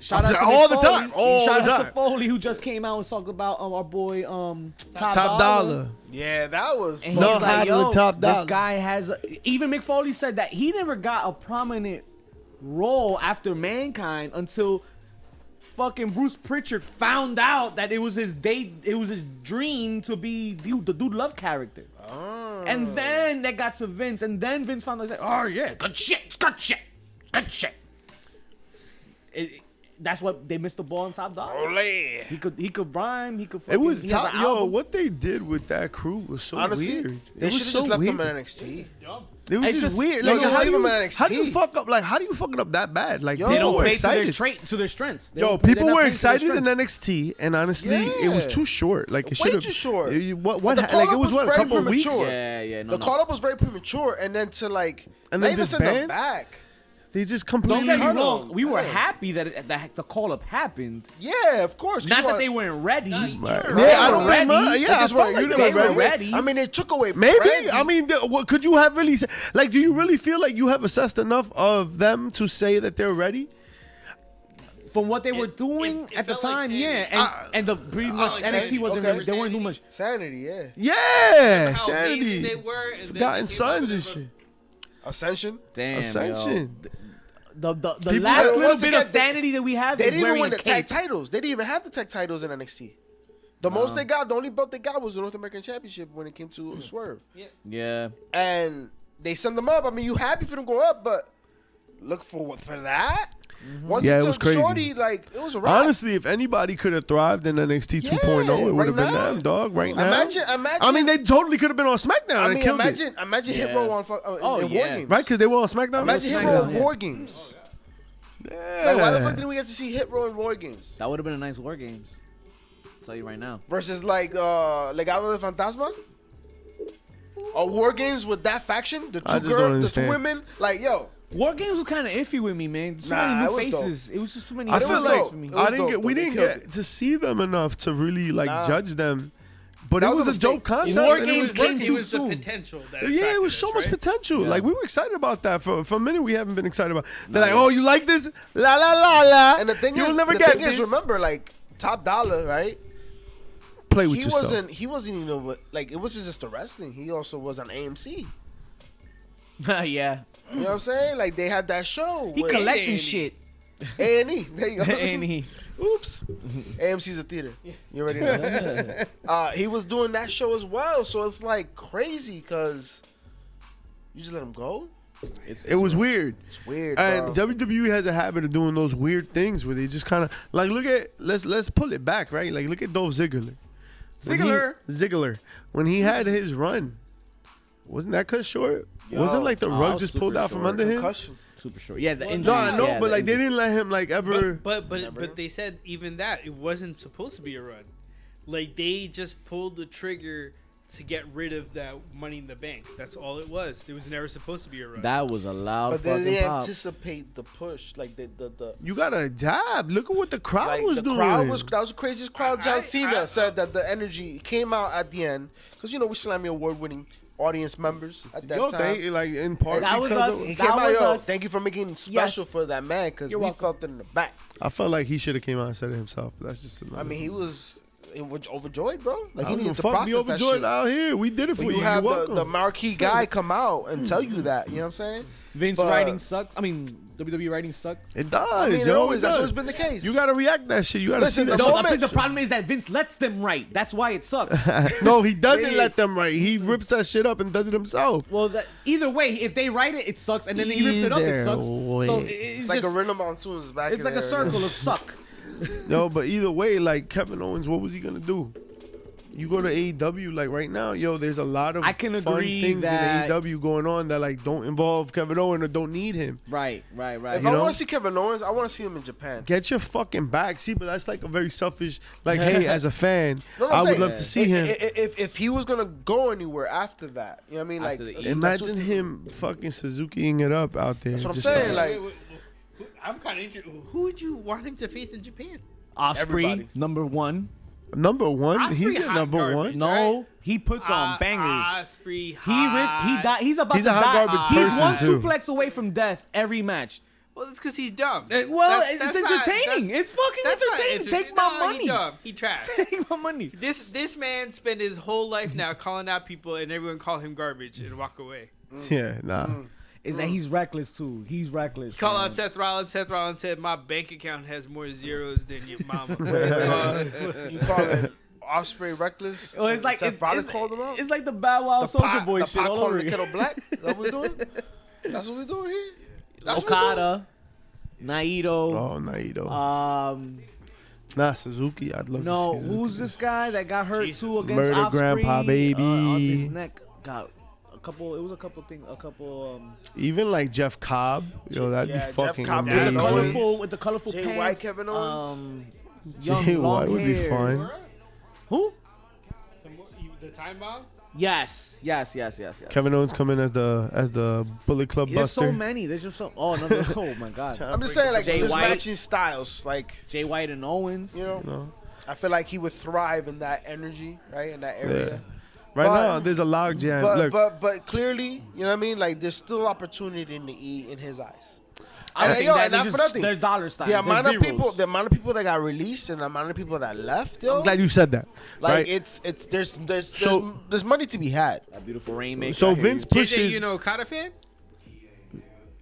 Shout out to all Mick the Foley. time, all Shout the out time. to Foley, who just came out and talked about our boy Top Dollar. Yeah, that was. And No he's like, higher yo, than Top this Dollar. guy has even Mick Foley said that he never got a prominent role after Mankind until fucking Bruce Pritchard found out that it was his dream to be the Dude Love character. Oh. And then that got to Vince, and then Vince found out, he's like, oh yeah, good shit. That's what they missed the ball on Top Dollar. Ole. He could rhyme. He could. It Fucking, was he has top. an Yo, album. what they did with that crew was so Honestly, weird. they It should was have so just left weird. them in NXT. It was It's just just- weird. Yo, Like, just how leave do them you, in NXT. how do you fuck up? Like, how do you fuck it up that bad? Like, Yo, They people don't were play to their excited. to their strengths. They Yo, don't- they're people not were playing to their excited in strengths. NXT, and honestly, it was Yeah. too short. Like, it Way should have too short. What? The Like, call-up it was was what, a very couple of weeks, premature. Yeah, no. The call up was very premature, and then to like, And not then even send them disband? back. They just Don't completely. get me Cut wrong. them. We were Yeah. happy that the call up happened. Yeah, of course. 'cause Not you that want- they weren't ready. Right. They Yeah, were I don't blame ready. her. They Yeah, I just felt weren't- like you they know, were ready. ready. I mean, they took away. Maybe. Brandy. I mean, what could you have really like? Do you really feel like you have assessed enough of them to say that they're ready? From what they were doing it at the felt like time, Sanity. yeah, and the pretty much like NXT Sanity. wasn't Okay. really, they weren't doing much. Sanity, yeah. Yeah, How Sanity. amazing they were, and then Forgotten they came Sons out and with shit. Ascension. Damn, Ascension. Yo. The People- last Once little bit again, of sanity that we have They is didn't even wearing win a the tag cape. titles. They didn't even have the tag titles in NXT. The most they got, the only belt they got was the North American Championship when it came to Swerve. Yeah. And they send them up. I mean, you happy for them to go up, but look for that. Once Yeah, it took was crazy. Shorty, like it was a wrap. Honestly, if anybody could have thrived in NXT 2.0, Yeah, it would have right been now. them, dog. Right now. Imagine. I mean, they totally could have been on SmackDown I and mean, killed it. imagine Hit Yeah. Row on in War yeah. Games. Right? Because they were on SmackDown. Imagine Hit SmackDown, Row in yeah. War Games. Yeah. Like, why the fuck didn't we get to see Hit Row in War Games That would have been a nice War Games. I'll tell you right now. versus like Legado de Fantasma? Or War Games with that faction, the I two just don't girls, the two understand. women. Like, yo, War Games was kind of iffy with me, man. So Nah, many it new was dope. faces. It was just too many I new feel was faces like dope. for me. It was I didn't dope, get. We though. They didn't killed get to see them enough to really like Nah. judge them. But That it was was a a dope mistake. concept. War and it Games was came working. It too was the soon. potential that Yeah, it attracted was so us, much right? potential. Yeah. Like we were excited about that. For a minute, we haven't been excited about. They're like, oh, you like this? La la la la. and the thing You'll is, never the get thing this. is, remember, like Top Dollar, right? Play with He yourself. wasn't even like it wasn't just the wrestling. He also was on AMC. Yeah. You know what I'm saying? Like they had that show. He with collecting A&E. shit. A&E. There you go. And he. Oops. AMC's a theater. You already know. He was doing that show as well, so it's like crazy because you just let him go. It was weird. It's weird, And bro. WWE has a habit of doing those weird things where they just kind of like look at let's pull it back, right? Like look at Dolph Ziggler. Ziggler. When he had his run, wasn't that cut short? Yo. Wasn't like the Oh, rug just pulled super out from short. under him? Concussion. Super short. Yeah, the Well, injury. No, I know, yeah, but the like they injury. didn't let him like ever. But they said even that it wasn't supposed to be a run. Like they just pulled the trigger to get rid of that Money in the Bank. That's all it was. It was never supposed to be a run. That was a loud But they fucking didn't pop. anticipate the push. Like the You gotta adapt. Look at what the crowd like was the doing. crowd was that was the craziest crowd. John I- Cena said that the energy came out at the end because we Slammy award-winning audience members at that Yo, time. they like in part That was because us. of, He That came out, was yo, us. thank you for making it special Yes. for that man because we You're welcome. felt it in the back. I felt like he should have came out and said it himself. But that's just another. I mean, he was. overjoyed, bro. Like he I don't needed know, to fuck process me that overjoyed shit. out here. We did it for When you. you have You're the welcome. marquee guy come out and tell you that, you know what I'm saying? Vince But- writing sucks. I mean, WWE writing sucks. It does. I mean, yo, always, it that's does. always been the case. You gotta react that shit. You gotta Listen, see that the No, shit. I think the moment- problem is that Vince lets them write. That's why it sucks. No, he doesn't Yeah. let them write. He rips that shit up and does it himself. Well, either way, if they write it, it sucks, and then he rips it up, it Either sucks. So way. it's It's like just, a Gorilla Monsoons back it's in like a there, circle of suck. No, but either way, like Kevin Owens, what was he gonna do? You go to AEW like right now, yo. There's a lot of I can fun agree things that- in AEW going on that like don't involve Kevin Owens or don't need him. Right. If You I know? want to see Kevin Owens, I want to see him in Japan. Get your fucking back. See, but that's like a very selfish. Like, hey, as a fan, No, I'm I would saying, love to see him. If he was gonna go anywhere after that, you know what I mean? After Like, the E. that's Imagine what- him fucking Suzukiing it up out there. That's what I'm Just saying. like- Like, I'm kind of interested. Who would you want him to face in Japan? Osprey, Everybody. number one. number one. Osprey He's at hot number garbage. one. No, Right? he puts on bangers. Osprey, He died. He's about He's to a hot die. garbage He's person, one too. suplex away from death every match. Well, it's because he's dumb. Well, That's- it's that's not- entertaining. that's- It's fucking that's not entertaining. entertaining. Take my No, money. He dumb. He trash. Take my money. This man spent his whole life now calling out people, and everyone call him garbage and walk away. Yeah, nah. Is that he's reckless too? He's reckless. Call man. out Seth Rollins. Seth Rollins said, "My bank account has more zeros than your mama." you call it Osprey reckless? Well, it's like Seth Rollins it's, called him out. it's like the Bow Wow The Soldier pot- Boy the shit pot all calling over the again. kettle black. Is that what we're doing? That's what we're doing here. That's what we're doing. Okada, Naito. Oh, Naito. Nah, Suzuki. I'd love no, to see Suzuki. who's this guy that got hurt Jesus. too against Murder Osprey? Grandpa, baby. On his neck. Got a couple. It was a couple things. A couple. Even like Jeff Cobb. Yo, that'd Yeah, be Jeff fucking Cobb, With the amazing. colorful, with the colorful Jay pants. White, Kevin Owens. Young, Jay long White would be hair. fun. Who? The time bomb. Yes. Kevin Owens come in as the Bullet Club There's so Buster. many. There's just so. Oh no! Oh my God. I'm just saying, like, Jay there's White. matching styles. Like, Jay White and Owens. you know, No. I feel like he would thrive in that energy, right? In that area. Right But- now, there's a log jam. But, Look, but clearly, you know what I mean? Like, there's still opportunity in the E in his eyes. I And, think yo, that and there's not for just nothing. there's dollar signs. The There's amount of people, zeros. the amount of people that got released and the amount of people that left, yo. I'm glad you said that. like, right? it's So- there's money to be had. That beautiful rainmaker. So I hear Vince you. JJ, pushes. you know, Okada fan.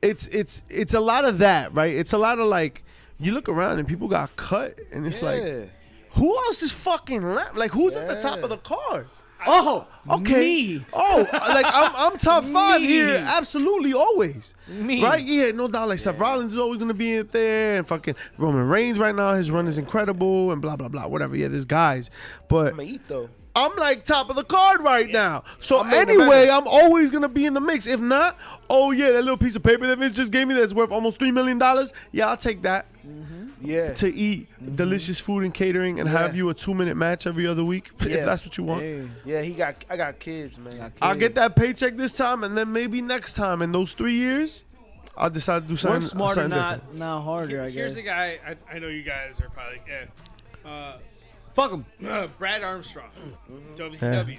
It's a lot of that, right? It's a lot of like you look around and people got cut, and it's like, Yeah. who else is fucking left? Like, who's at the top Yeah. of the card? Oh, Okay. Me. Oh, like I'm top five Me. here, absolutely, always. Me. Right? Yeah, no doubt. Like Seth Rollins is always gonna be in there, and fucking Roman Reigns right now, his run is incredible, and blah blah blah, whatever. Yeah, there's guys, but I'm gonna eat though. I'm like top of the card right now. So I'm main anyway, event. I'm always gonna be in the mix. If not, oh yeah, that little piece of paper that Vince just gave me that's worth almost $3 million. Yeah, I'll take that Yeah. to eat delicious food and catering and have Yeah. you a 2-minute match every other week if Yeah. that's what you want. Hey, Yeah, I got kids, man. I'll get that paycheck this time, and then maybe next time in those 3 years, I'll decide to do something, Work smarter, something different. not harder. I Here's guess. a guy. I know you guys are probably. Fuck him. Brad Armstrong, WCW.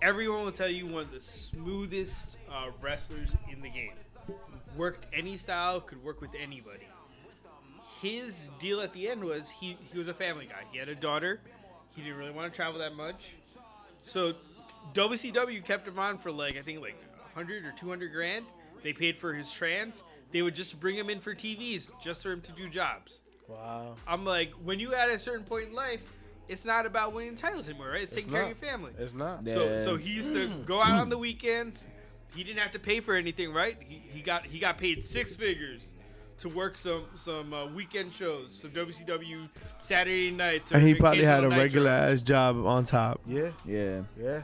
Everyone will tell you one of the smoothest wrestlers in the game. Worked any style, could work with anybody. His deal at the end was he was a family guy. He had a daughter. He didn't really want to travel that much. So WCW kept him on for like 100 or 200 grand. They paid for his trans. They would just bring him in for TVs just for him to do jobs. Wow. I'm like, when you at a certain point in life, it's not about winning titles anymore, right? It's taking care of your family. It's not. So he used to go out on the weekends. He didn't have to pay for anything, right? He got paid 6 figures to work some weekend shows, some WCW Saturday nights. or And he probably had a occasional regular Nitro. ass job on top. Yeah. Yeah. Yeah.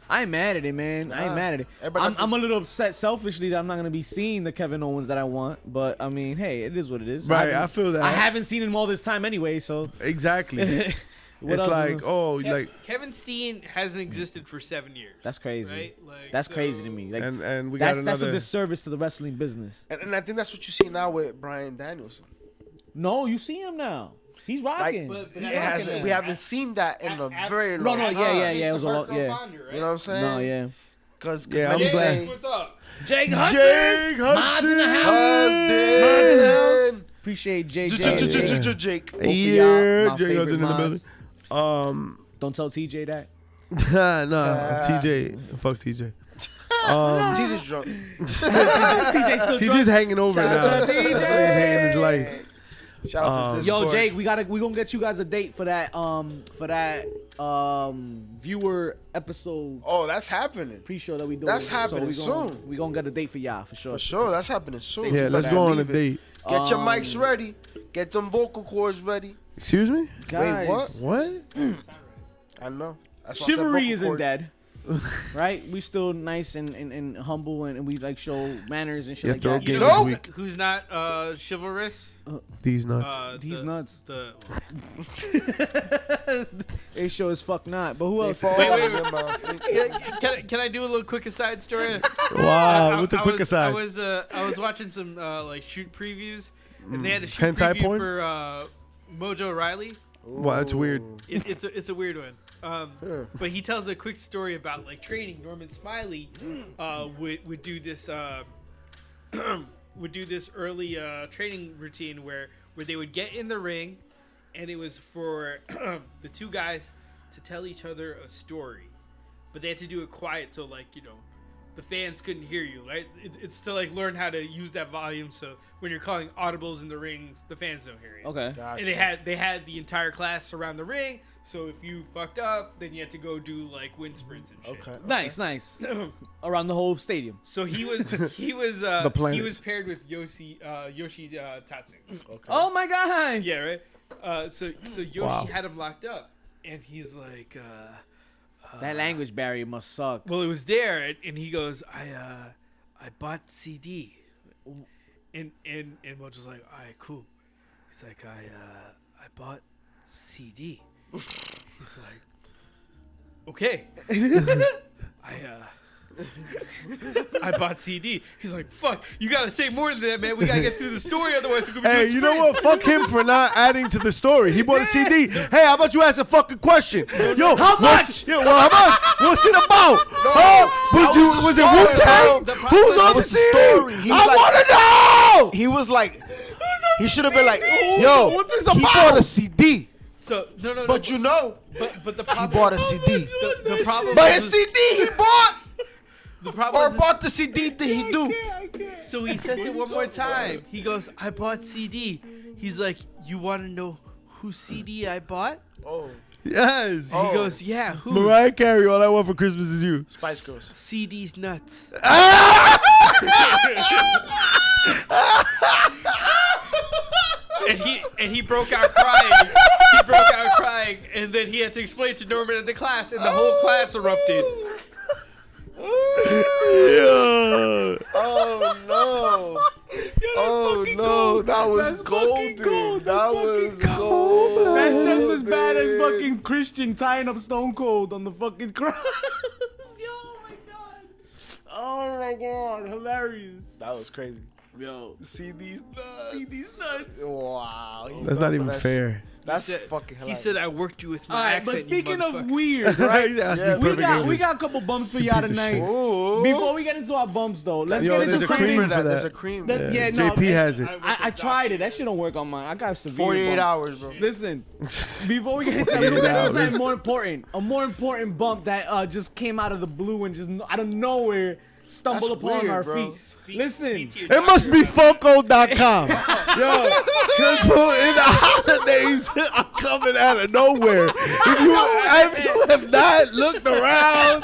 I ain't mad at it, man. I ain't Nah. mad at it. Everybody I'm a little upset selfishly that I'm not gonna be seeing the Kevin Owens that I want. But I mean, hey, it is what it is. Right, haven't- I feel that. I haven't seen him all this time anyway, so Exactly. what It's else like, is- oh, like, Kevin Steen hasn't existed for 7 years. that's crazy. Right? Like, That's so- crazy to me. Like, and we got that's a another. disservice to the wrestling business. And I think that's what you see now with Bryan Danielson. No, you see him now. He's rocking. But It that's hasn't, rocking we now. haven't seen that in a At- very No, long no, time. yeah. Makes It was the a Park lot- yeah. Girl Fonder, right? You know what I'm saying? No, yeah. Because Yeah, I'm many glad. say, What's up? Jake Jake Hudson. Mods in the house. Husband. Appreciate JJ. J- Jake. Yeah, y'all, my Jake favorite Hudson in the mods. building. Don't tell TJ that. Nah, TJ. Fuck TJ. TJ's drunk. TJ still TJ's hanging over Shout now. out to That's TJ. why he's hating his life. Shout out to Discord. Yo, Jake, we gonna get you guys a date for that viewer episode Oh, that's happening. pre-show that we do. That's happening soon. We gonna get a date for y'all for sure. For sure, that's happening soon. Yeah, let's go on a date. Get your mics ready. Get them vocal cords ready. Excuse me? Guys, what? What? I know. That's why I said chivalry vocal isn't cords. dead. Right? We still nice and humble and we like show manners and shit Yeah, like throw that. games know- week. Who's not chivalrous? These nuts. These nuts. The They show as fuck not. But who They else? fall Wait, out wait, of your mouth. can I do a little quick aside story? Wow, what's a I quick was, aside? I was watching some like shoot previews, and they had a shoot Hentai preview porn? for Mojo Riley. Wow, that's weird. It's a weird one. But he tells a quick story about like training. Norman Smiley would do this would do this early training routine where they would get in the ring, and it was for the two guys to tell each other a story, but they had to do it quiet, so like the fans couldn't hear you, right? It's to like learn how to use that volume, so when you're calling audibles in the rings, the fans don't hear you. Okay. Gotcha. And they had the entire class around the ring, so if you fucked up, then you had to go do like wind sprints and shit. Okay. Nice. Around the whole stadium. So he was he planets. was paired with Yoshi Tatsu. Okay. Oh my god. Yeah, right. So Yoshi Wow. had him locked up, and he's like, That language barrier must suck. well, it was there, and he goes, I bought CD, and Mojo's like, all right, cool. He's like, I bought CD. He's like, okay. I bought CD. He's like, fuck, you gotta say more than that, man. We gotta get through the story, otherwise we're gonna be Hey, doing you know what? sprints." Fuck him for not adding to the story. He bought a CD. Hey, how about you ask a fucking question? Yo, How much? Yeah, well, how much? What's it about? that Was it story, Wu-Tang? bro. Who's on That the was the CD? story. He was I like- want to know. He was like, he should have been like, yo, What's this he about? bought a CD. So no, But you know, but the he problem, bought a CD. the problem, But was- his CD he bought, the problem or was- bought the CD that he do. So he says it one more time. He goes, I bought CD. He's like, you want to know whose CD I bought? Oh, Yes. Oh. He goes, yeah, who? Mariah Carey, all I want for Christmas is you. Spice Girls. CD's nuts. and he broke out crying. He broke out crying, and then he had to explain to Norman in the class, and the whole class erupted. Yeah. Oh no! Oh no! That was That's fucking golden. gold. That That's was fucking gold. That's just as bad as fucking Christian tying up Stone Cold on the fucking cross. Oh my god. Oh my god. Hilarious. That was crazy. Yo. See these nuts. See these nuts. Wow. he That's fell not for even that fair. shit. That's He said- fucking He hilarious. said, I worked you with my All right, accent, but speaking you of motherfucker." weird, right? He's asking Yeah, me we perfect got English. a couple bumps for y'all piece of tonight. shit. Ooh. Before we get into our bumps though, let's Yo, get there's into a There's a cream cream something. for that. for There's that. a cream. Yeah, no, JP has it. I tried it. That shit don't work on mine. I got severe 48 bumps. hours, bro. Listen, before we get into that, we're gonna 48 get into something hours. more important. A more important bump that just came out of the blue and just out of nowhere stumbled That's upon weird, our bro. feet. Listen, It must be Funko.com. Yo, because in the holidays are coming out of nowhere. If you have not looked around,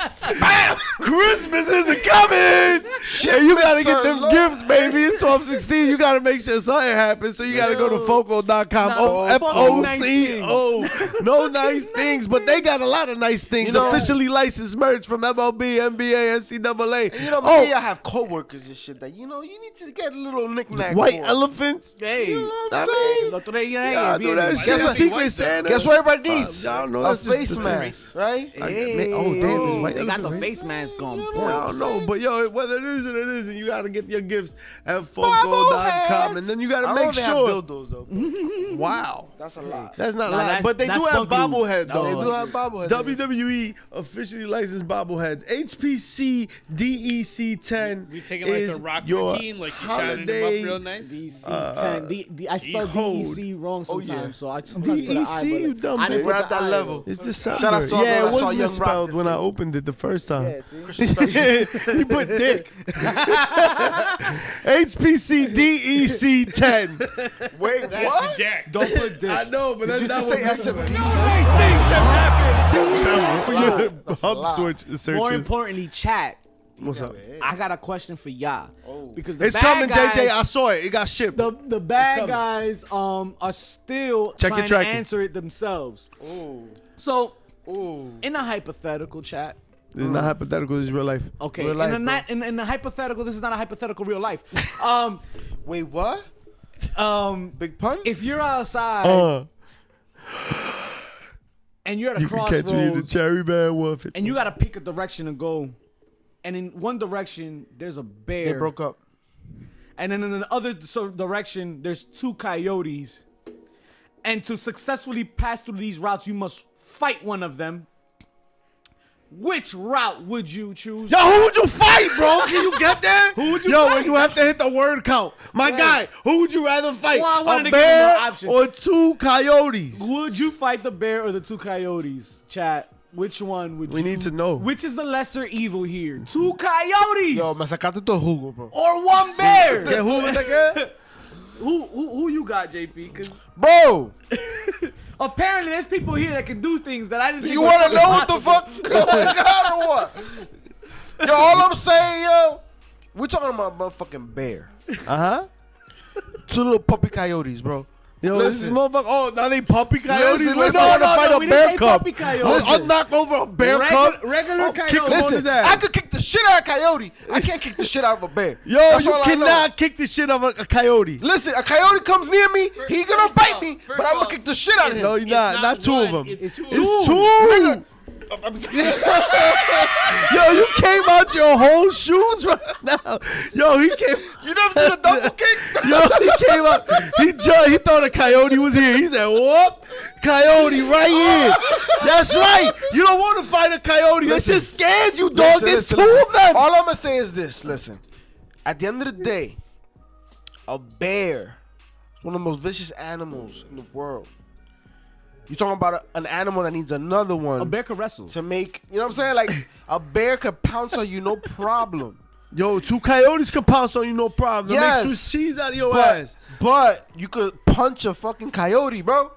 Christmas isn't coming. And you got to get them gifts, baby. It's 12/16. You got to make sure something happens. So you got to go to Funko.com. No, F-O-C-O. No nice things, but they got a lot of nice things. You know- Officially licensed merch from MLB, NBA, NCAA. And you know, Oh, maybe I have coworkers and shit that you need to get a little knick-knack white for. elephants. hey, You know what I I'm mean, saying? lo trae Yeah, do that shit. Guess what? Secret Santa. Guess what everybody needs? I don't know. A That's just face the thing. mask, right? Hey, Oh, damn, there's white they got the elephant face mask on You know I point. don't know, but yo, whether it is or it isn't, you gotta get your gifts at Bobbleheads. Funko.com, and then you gotta I don't make know if they sure. have dildos though. Wow. That's a lot. That's not a Nah, lot. that's- But they that's do have spunky. bobblehead, That though. They was- do have bobbleheads. WWE officially licensed bobbleheads. HPC DEC 10 We take it like is the Rock your routine, like you shining them up holiday real nice. DC-10. I spelled code. DEC wrong sometimes, yeah. so I sometimes put an I, DEC, you but dumb I didn't bitch. put We're at the that I, level. though. It's December. Shout out to all Yeah, those- it I was saw Young Rock misspelled this when I week. opened it the first time. Yeah, see? He put dick. HPC DEC 10. Wait, That's what? deck. Don't put dick. I know, but that's Did you not just what say people- SMD? These things have happened. For your That's a hub lot. searches. More importantly, chat. What's up? I got a question for y'all. Because the It's bad coming, guys, JJ. I saw it. It got shipped. the bad coming. guys are still Check your trying to tracking. answer it themselves. Ooh. So Ooh. in a hypothetical chat, This is not hypothetical. This is real life. okay, Real life, in a hypothetical, this is not a hypothetical real life. Wait, what? Big pun? If you're outside Uh, and you're at a you can catch me in the crossroads cherry band wolf. and you got to pick a direction to go, and in one direction there's a bear, They broke up. and then in the other direction there's two coyotes, and to successfully pass through these routes you must fight one of them. Which route would you choose? Yo, who would you fight, bro? Can you get there? Who would you Yo, fight? when you have to hit the word count. My Right. guy, who would you rather fight? Well, I wanted A to give you more bear options. or two coyotes? Would you fight the bear or the two coyotes? Chat. Which one would We you? need to know. Which is the lesser evil here? Two coyotes Yo, me sacaste tu jugo, bro. or one bear? ¿Qué jugo te queda? Who you got, JP? Because Bro, apparently there's people here that can do things that I didn't think you were want to fucking know what the possible. fuck going on or what? Yo, all I'm saying, yo, we're talking about motherfucking bear. Uh-huh. Two little puppy coyotes, bro. Yo, this is Listen. motherfucker. Oh, now they puppy coyotes? Listen, We're listen. not No, gonna fight we a didn't bear say cub. puppy coyotes. I'll Listen. knock over a bear cub. Regular Kick coyote. him on Listen, his ass. I could kick the shit out of a coyote. I can't kick the shit out of a bear. Yo, That's you all I know. cannot kick the shit out of a coyote. Listen, a coyote comes near me, he gonna First of bite all- me, first but of I'm gonna all, kick the shit out of him. No, you're not two of them. It's two. It's two. Yo, you came out your whole shoes right now. Yo, he came. You never seen a double kick? Yo, he came up. He thought a coyote was here. He said, "Whoop, coyote right here." That's right. You don't want to fight a coyote. That Listen. shit scares you, dog. Listen, There's listen, two listen. of them. All I'm gonna say is this: listen, at the end of the day, a bear is one of the most vicious animals in the world. You're talking about an animal that needs another one A bear can wrestle. to make. You know what I'm saying? Like a bear could pounce on you, no problem. Yo, two coyotes can pounce on you, no problem. It Yes. makes Swiss cheese out of your But, ass. but you could punch a fucking coyote, bro.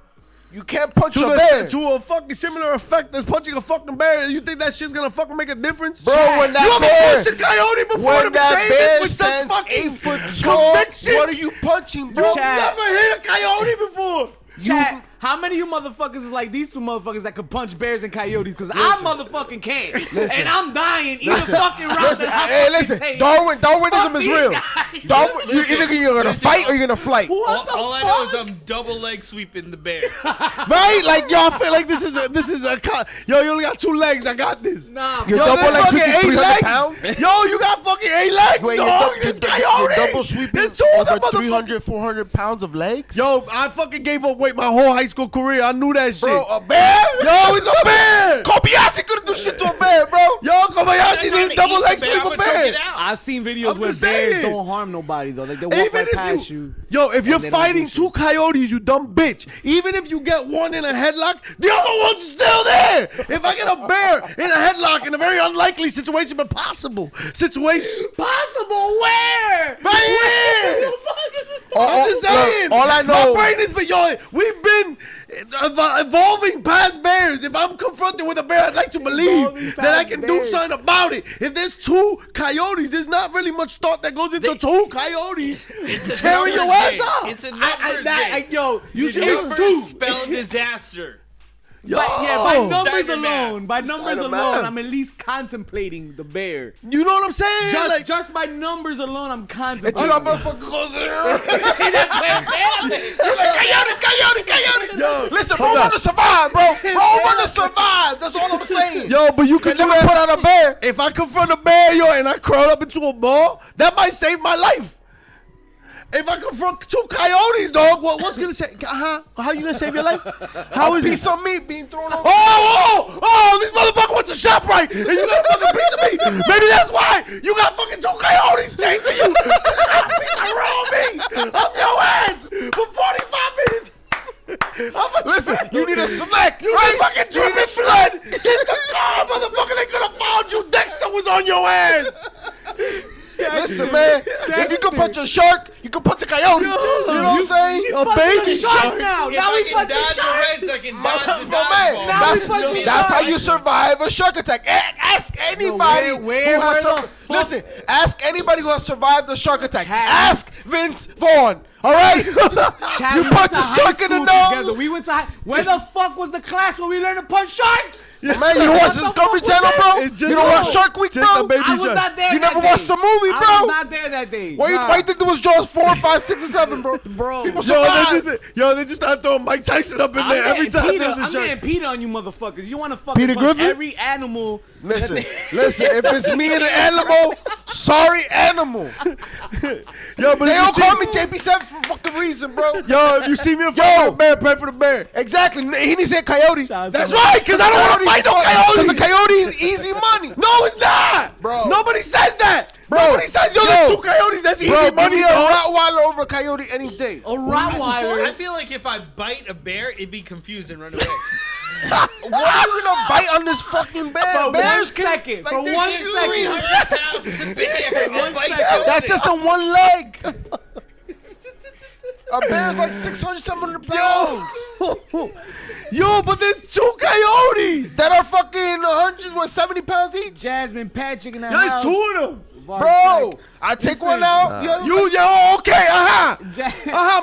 You can't punch To, a bear. to a fucking similar effect as punching a fucking bear. You think that shit's gonna fucking make a difference? Bro, when that you ever bear- punched a coyote before When to that say bear this with such stands fucking 8 foot tall, conviction? what are you punching, bro? You Chat. never hit a coyote before. Chat, how many of you motherfuckers is like these two motherfuckers that can punch bears and coyotes? Because I motherfucking can't. And I'm dying either fucking route Listen, that I hey, fucking listen, take. Darwinism Fuck is these real. guys. Darwin, you either you're gonna Listen, fight or you're gonna flight. What the All I fuck? know is I'm double leg sweeping the bear. Right? Like y'all feel like this is a yo, you only got 2 legs. I got this. Nah, You're Yo, double there's leg fucking sweeping 8 300 legs. pounds? Yo, you got fucking 8 legs, Wait, dog. This you're coyote. double sweeping There's 2 of them, over motherfuckers. 300, 400 pounds of legs? Yo, I fucking gave up weight my whole high school career. I knew that shit. Bro, a bear? Yo, it's a bear. Kobayashi couldn't do shit to a bear, bro. Yo, Kobayashi did double leg sweep a bear. I've seen videos I'm where just bears saying. don't harm nobody though. Like they walk Even right if past you. yo, if you're they don't fighting do 2 shit. coyotes, you dumb bitch. Even if you get one in a headlock, the other one's still there. If I get a bear in a headlock in a very unlikely situation, but possible situation, Possible where? right here. I'm just look, saying. all I know- my brain has been, yo, we've been evolving past bears. If I'm confronted with a bear, I'd like to Evolving believe that I past can do bears. something about it. If there's 2 coyotes, there's not really much thought that goes into 2 coyotes It's a tearing your numbers ass game. up. It's a numbers game. Yo, You see it's what- two. Spell disaster. Yo, Yeah, by numbers Steiner alone, by numbers Steiner alone, man. I'm at least contemplating the bear. you know what I'm saying? Just by numbers alone, I'm Until contemplating. that motherfucker goes there. Coyote. Yo, Listen, bro, hold run on. to survive, bro. Bro, run to survive. That's all I'm saying. Yo, but you can Never do put that. out a bear. If I confront a bear, yo, and I crawl up into a ball, that might save my life. If I confront 2 coyotes, dog, what's gonna say? How you gonna save your life? How is piece it? of meat being thrown over. Oh! This motherfucker went to ShopRite, and you got a fucking piece of meat. Maybe that's why you got fucking 2 coyotes chasing you. You got a piece of raw meat up your ass for 45 minutes. Listen, you need a select. You right? been fucking dripping blood since the car, motherfucker. They could have found you. Dexter was on your ass. Listen, man. If you can punch a shark, you can punch a coyote. You know what I'm saying? A baby shark. Now If we I punch can a dodge the shark. Reds, I can dodge the But man, dodgeball. that's how you survive a shark attack. Ask anybody where who has the fuck- listen. Ask anybody who has survived a shark attack. Ask Vince Vaughn. All right, Chad, you we punch went to a high shark in the school nose. together. We went to high. Where the fuck was the class where we learned to punch sharks? Man, you don't watch Discovery Channel, bro? It's just You don't watch a- Shark Week, just bro? a baby I was shark. not there. You that never day. watched the movie, I bro? was not there that day. Why you think there was Jaws 4, 5, 6, and 7, bro? Bro. People Yo, survive. they just start throwing Mike Tyson up in there every time there's a I'm shark. getting Peter on you motherfuckers. You want to fucking Peter punch Griffin? every animal. Listen, if it's me and an animal, sorry, animal. Yo, but They if you don't see- call me JP7 for fucking reason, bro. Yo, if you see me in front of a bear, pray for the bear. Exactly. He didn't say coyote. Shout out That's to- right, because I don't want to fight no Because coyote. the coyote is easy money. No, it's not. Bro. Nobody says that. Bro. Nobody says, yo, there's 2 coyotes. That's easy Bro, money, give me a dog. Rottweiler over a coyote any day. A Rottweiler. I feel like if I bite a bear, it'd be confused and run away. Why are you gonna bite on this fucking bear? For Bears 1 can- second. like, For they're 1 huge. second. 300 pounds of bear. One Bite second. you. That's just on one leg. A bear's like 600, 700 pounds. Yo, but there's 2 coyotes. That are fucking 170 pounds each. Jasmine Patrick in the Yo, there's house. 2 of them. Bro, I take one out. Okay,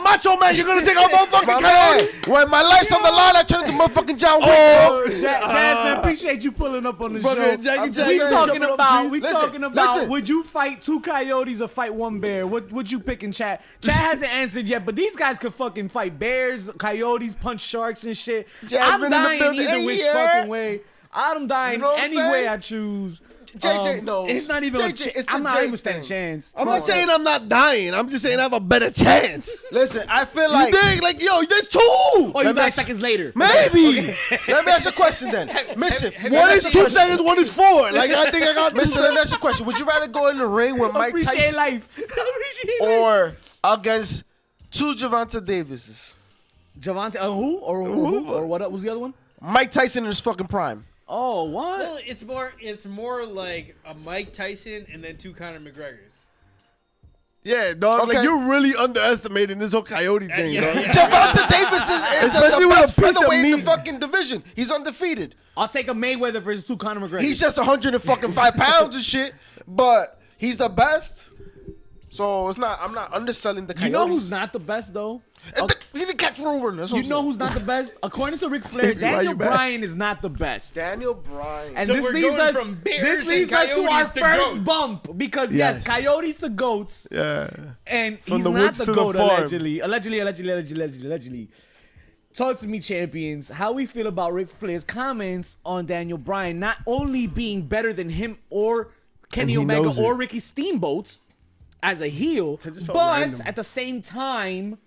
Macho Man, you're gonna take out motherfucking My man, coyote? when my life's on the line, I turn into motherfucking John Wick. Oh, Jasmine, appreciate you pulling up on the brother, show. Jackie I'm Chan just We jumping up trees. Listen, talking about listen. would you fight 2 coyotes or fight 1 bear? What would you pick in chat? Chat hasn't answered yet, but these guys could fucking fight bears, coyotes, punch sharks and shit. Jasmine in the I'm dying building. either Hey, which yeah. fucking way. I'm dying You know what I'm any saying? way I choose. JJ knows. It's not even JJ, it's the I'm not J even standing a thing. chance. I'm not saying I'm not dying. I'm just saying I have a better chance. Listen, I feel You like. dig? Like, yo, there's 2. Or you Let me die ask- seconds later. Maybe. Let me ask you a question then. Mischief. One is 2 seconds, one is 4. Like, I think I got 2 Mischief, let me seconds. ask you a question. Would you rather go in the ring with Mike Appreciate Tyson life. Appreciate life. or against 2 Gervonta Davises? Javante, who? Or what was the other one? Mike Tyson in his fucking prime. Oh, what? Well, it's more like a Mike Tyson and then 2 Conor McGregors. Yeah, dog. Okay. Like, you're really underestimating this whole coyote thing, yeah, dog. yeah. Gervonta Davis is Especially the with a best piece of featherweight in the meat. fucking division. He's undefeated. I'll take a Mayweather versus 2 Conor McGregor. He's just 105 pounds and shit, but he's the best. So it's not. I'm not underselling the coyote. You know who's not the best though? He didn't catch Ruben. That's what You I'm know saying. who's not the best? According to Ric Flair, Why Daniel you mad? Bryan is not the best. Daniel Bryan. And So this we're leads going us from bears this leads and us to our coyotes to first goats. bump because Yes. yes, coyotes to goats, Yeah. and From he's the not woods the to the goat farm. allegedly. Talk to me, champions. How we feel about Ric Flair's comments on Daniel Bryan not only being better than him or Kenny he Omega knows or it. Ricky Steamboat as a heel, just felt but random. at the same time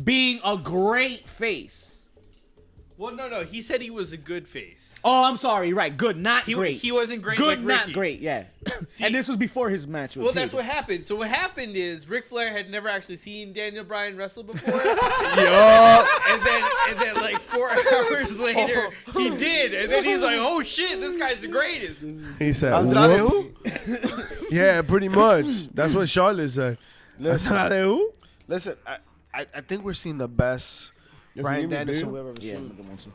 being a great face. Well, no. He said he was a good face. Oh, I'm sorry. Right, good, not He, great. he wasn't great Good, like not Ricky. great. Yeah. See- And this was before his match with Well, that's Page. what happened. So what happened is Ric Flair had never actually seen Daniel Bryan wrestle before. Yo. and then like 4 hours later, he did. And then he's like, oh shit, this guy's the greatest. He said, Andrade whoops. Yeah, pretty much. That's what Charlotte said. Listen. Andrade who? Listen, I think we're seeing the best Bryan Danielson we've ever seen.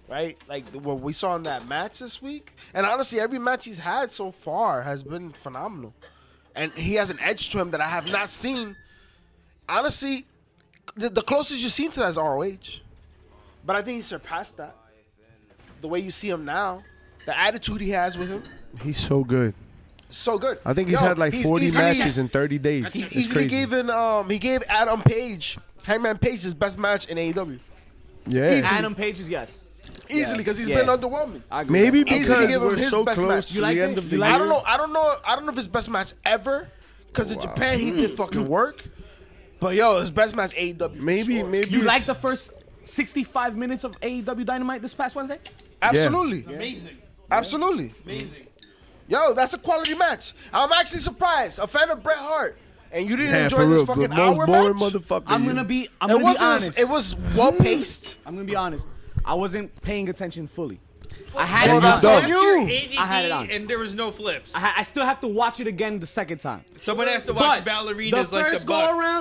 Right? Like what we saw in that match this week. And honestly, every match he's had so far has been phenomenal. And he has an edge to him that I have not seen. Honestly, the closest you've seen to that is ROH. But I think he surpassed that. The way you see him now, the attitude he has with him, He's so good. so good. I think he's had like 40 matches in 30 days. He It's easily crazy. he gave Adam Page, Hangman Page, his best match in AEW. Yeah. Adam Page's yes. Easily, because he's Yeah. been underwhelming. I agree Maybe with that. Easily because give him we're his so best close match. to You like the it? end of You the like year. I don't know if his best match ever, because in Japan he did fucking work. But yo, his best match AEW. Maybe You it's- like the first 65 minutes of AEW Dynamite this past Wednesday? Absolutely. Amazing. Absolutely. Amazing. Yo, that's a quality match. I'm actually surprised. A fan of Bret Hart, and you didn't Yeah, enjoy for this real. fucking The most hour boring match. motherfucker. I'm you. gonna be It honest. wasn't. It was well paced. I'm gonna be honest. I wasn't paying attention fully. I had Yeah, it you on. don't. That's you. your ADD, I had it on. and there was no flips. I still have to watch it again the second time. Someone has to watch But ballerinas like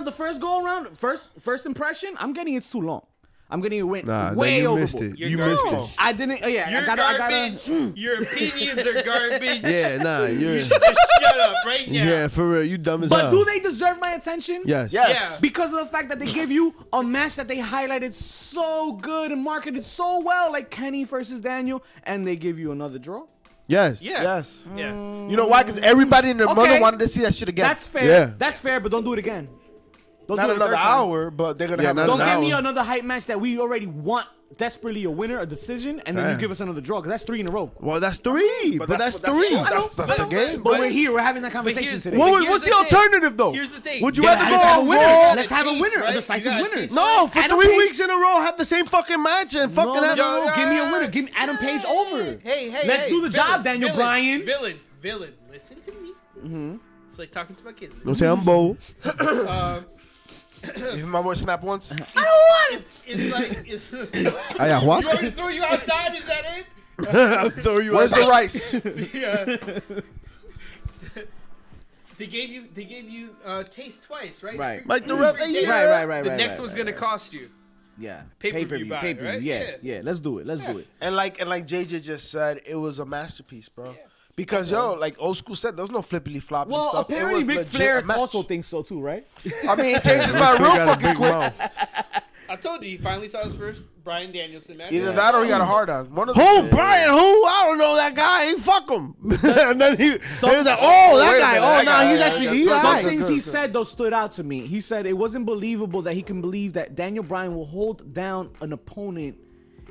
the first go around, first impression, I'm getting it's too long. I'm getting it way Nah, then way you overboard. missed it. You're You missed garbage. it. I didn't. Yeah, You're I gotta. garbage. Your opinions are garbage. Yeah, nah, you're. Just shut up right now. Yeah, for real. You dumb as But hell. do they deserve my attention? Yes. Yes. Yeah. Because of the fact that they give you a match that they highlighted so good and marketed so well, like Kenny versus Daniel, and they give you another draw. Yes. Yeah. Yes. Yeah. You know why? Because everybody and their mother Okay. wanted to see that shit again. That's fair. Yeah. That's fair, but don't do it again. Don't not do it a another third time. hour, but they're gonna Yeah, have not Don't an give me hour. another hype match that we already want desperately a winner, a decision, and then you Fair. give us another draw because that's 3 in a row. Well, that's three. But that's what- three. That's the game. But But- we're here. We're having that conversation here's- today. What But would- what's here's the the thing. alternative though? Here's the thing. Would you Yeah, rather let's have a go winner. Raw? Let's have a taste, winner, a right? decisive You gotta winner. taste No, for Adam 3 Page- weeks in a row, have the same fucking match and fucking No, have. no, give me a winner. Give me Adam Page over. Hey, Let's do the job, Daniel Bryan. Villain, listen to me. Mm-hmm. It's like talking to my kids. Don't say I'm bold. If my voice snap once, It's like it's. You want me Ayahuasca. to throw you outside? Is that it? I'll throw you where's out. the rice? Yeah. They gave you taste twice, right? Right. Like the ref. Free taste. Right. The next one's gonna cost you. Yeah. Pay-per-view buy, Pay-per-view. right? Yeah. Yeah. Let's do it. Let's do it. And like JJ just said, it was a masterpiece, bro. Because yo, like old school said, there was no flippity floppy Well, stuff. It apparently was Ric legit Flair a match. also thinks so too, right? I mean, he changes my Ric real Flair got a fucking big quick. mouth. I told you, he finally saw his first Bryan Danielson match. Either that or he got a hard on. One of the Who? two. Brian? Who? I don't know that guy. He fuck him. And then he was like, oh, Wait that a guy. minute, Oh, that no, guy, he's yeah, actually yeah. he's Some Some alright. things he good. said though stood out to me. He said it wasn't believable that he can believe that Daniel Bryan will hold down an opponent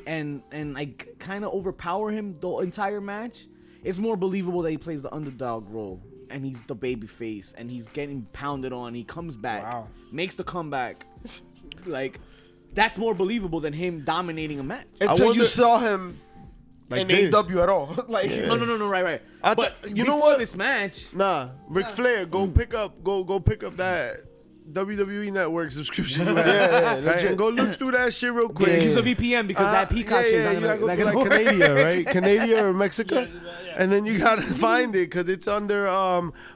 and like kind of overpower him the entire match. It's more believable that he plays the underdog role and he's the baby face and he's getting pounded on. He comes back, Wow. makes the comeback. Like that's more believable than him dominating a match. Until wonder- you saw him Like in this. AEW at all. Like, No, right. I'll But you know before what? this match, Nah, Ric Flair, go pick up that WWE Network subscription you have. Right? And go look through that shit real quick. use a VPN because that Peacock shit's yeah, not you gotta gonna, go not through gonna like work. Canada, right? Canada or Mexico, and then you gotta find it because it's under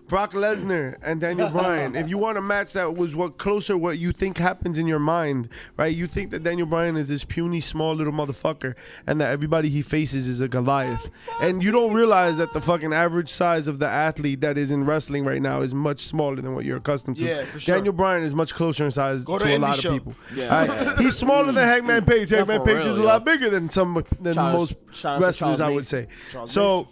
Brock Lesnar and Daniel Bryan. If you want a match that was what you think happens in your mind, right? You think that Daniel Bryan is this puny, small little motherfucker, and that everybody he faces is a Goliath, and you don't realize that the fucking average size of the athlete that is in wrestling right now is much smaller than what you're accustomed to. Yeah, for sure. Daniel Bryan is much closer in size Go to to a any lot show. of people. Yeah. All right? He's smaller than Hangman Page. Hangman for Page real, is a yo. lot bigger than most shout out to wrestlers, Charles I would Mason. say. So,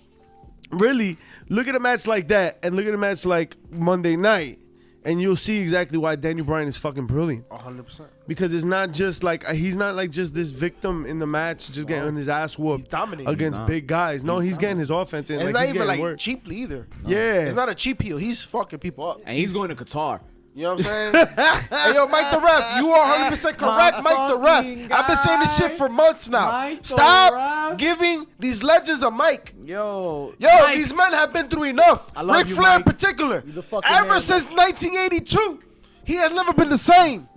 really, look at a match like that and look at a match like Monday Night, and you'll see exactly why Daniel Bryan is fucking brilliant. 100%. Because it's not just like he's not like just this victim in the match, just getting his ass whooped He's dominating. against big guys. No, he's getting his offense in. And Like, it's not he's even getting like work. cheaply either. Yeah. It's not a cheap heel. He's fucking people up. And he's going to Qatar. You know what I'm saying? Hey, yo, Mike the Ref, you are 100% correct, Mike the fucking Ref. I've been saying this shit guy, for months now. Mike the Stop Ref. giving these legends a mic. Yo, Yo, Mike, these men have been through enough. I love Ric you, Flair in Mike. particular. You the fucking Ever man, since 1982, he has never been the same.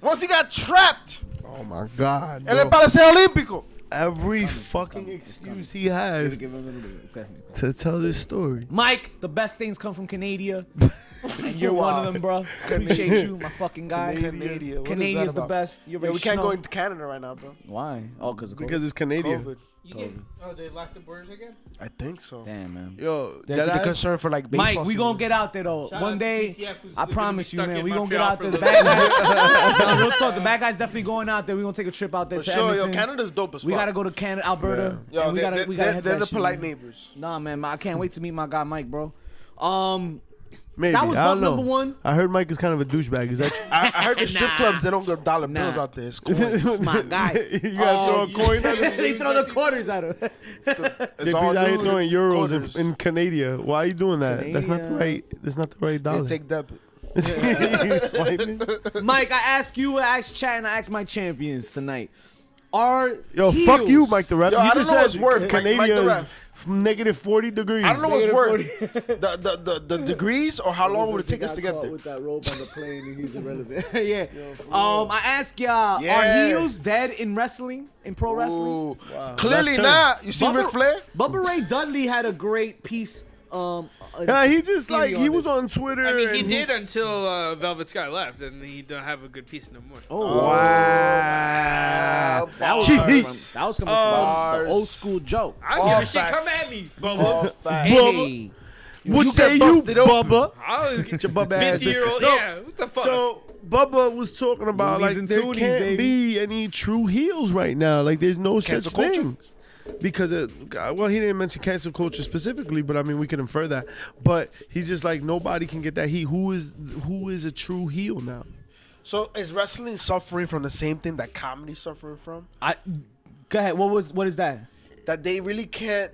Once he got trapped Oh my God. en bro. el Paseo Olímpico. Every fucking excuse he has to tell this story. Mike, the best things come from Canada, and you're one of them, bro. Appreciate you, my fucking guy. Canada. What is Canadia's that the about? best. You Yeah, already we can't know. go into Canada right now, bro. Why? Oh, because Because it's Canadian. COVID. You get, they locked the borders again? I think so. damn, man. Yo, They're that ass, concerned for like baseball Mike, we season. gonna get out there though. Shout One out to day, DCF who's I gonna promise be you, stuck man. in We gonna get Montreal out for there. a The little bad guys, no, real talk. The bad guys definitely going out there. We gonna take a trip out there For to sure, Edmonton. yo, Canada's dope as fuck. We gotta go to Canada, Alberta. Yo, and we gotta they're hit the that shit, polite man. neighbors. Nah, man, I can't wait to meet my guy Mike, bro. maybe. That was I don't bump know. number one. I heard Mike is kind of a douchebag. Is that true? I heard the strip Nah. clubs, they don't get dollar bills Nah. out there. It's coins. Smart guy. You gotta throw a coin at him. They throw the quarters at him. It's They all be out here new throwing euros quarters. in Canada. Why are you doing that? That's not the Canada. right. That's not the right They dollar. take debit. You swiping? Mike, I ask you, I ask Chad, and I ask my champions tonight. Are Yo, heels, fuck you, Mike the Ref. Yo, You I just don't know what's said worse, Mike the Canada Ref. is negative 40 degrees. I don't know what's Negative worse. The degrees or how long would it take us to get there? With that rope on the plane, and he's irrelevant. Yeah. I ask y'all, Yeah. are heels dead in wrestling, in pro wrestling? Ooh. Clearly Left turn. not. You see Ric Flair? Bubba Ray Dudley had a great piece. Yeah, he just like he was on Twitter. I mean, he and did he's- until Velvet Sky left, and he don't have a good piece no more. Wow. That was Jeez. coming from the old school joke. I don't All give a shit. Come facts. at me, All Bubba. facts. Hey, What You say got you, busted open. Bubba? I was Get your Bubba ass. 50-year-old. No, Yeah, what the fuck? So Bubba was talking about Loonies like and there Toonies, can't baby. be any true heels right now. Like there's no such Cancel culture? things. Because well, he didn't mention cancel culture specifically, but I mean we can infer that. But he's just like nobody can get that heat. Who is a true heel now? So is wrestling suffering from the same thing that comedy's suffering from? Go ahead. What is that? That they really can't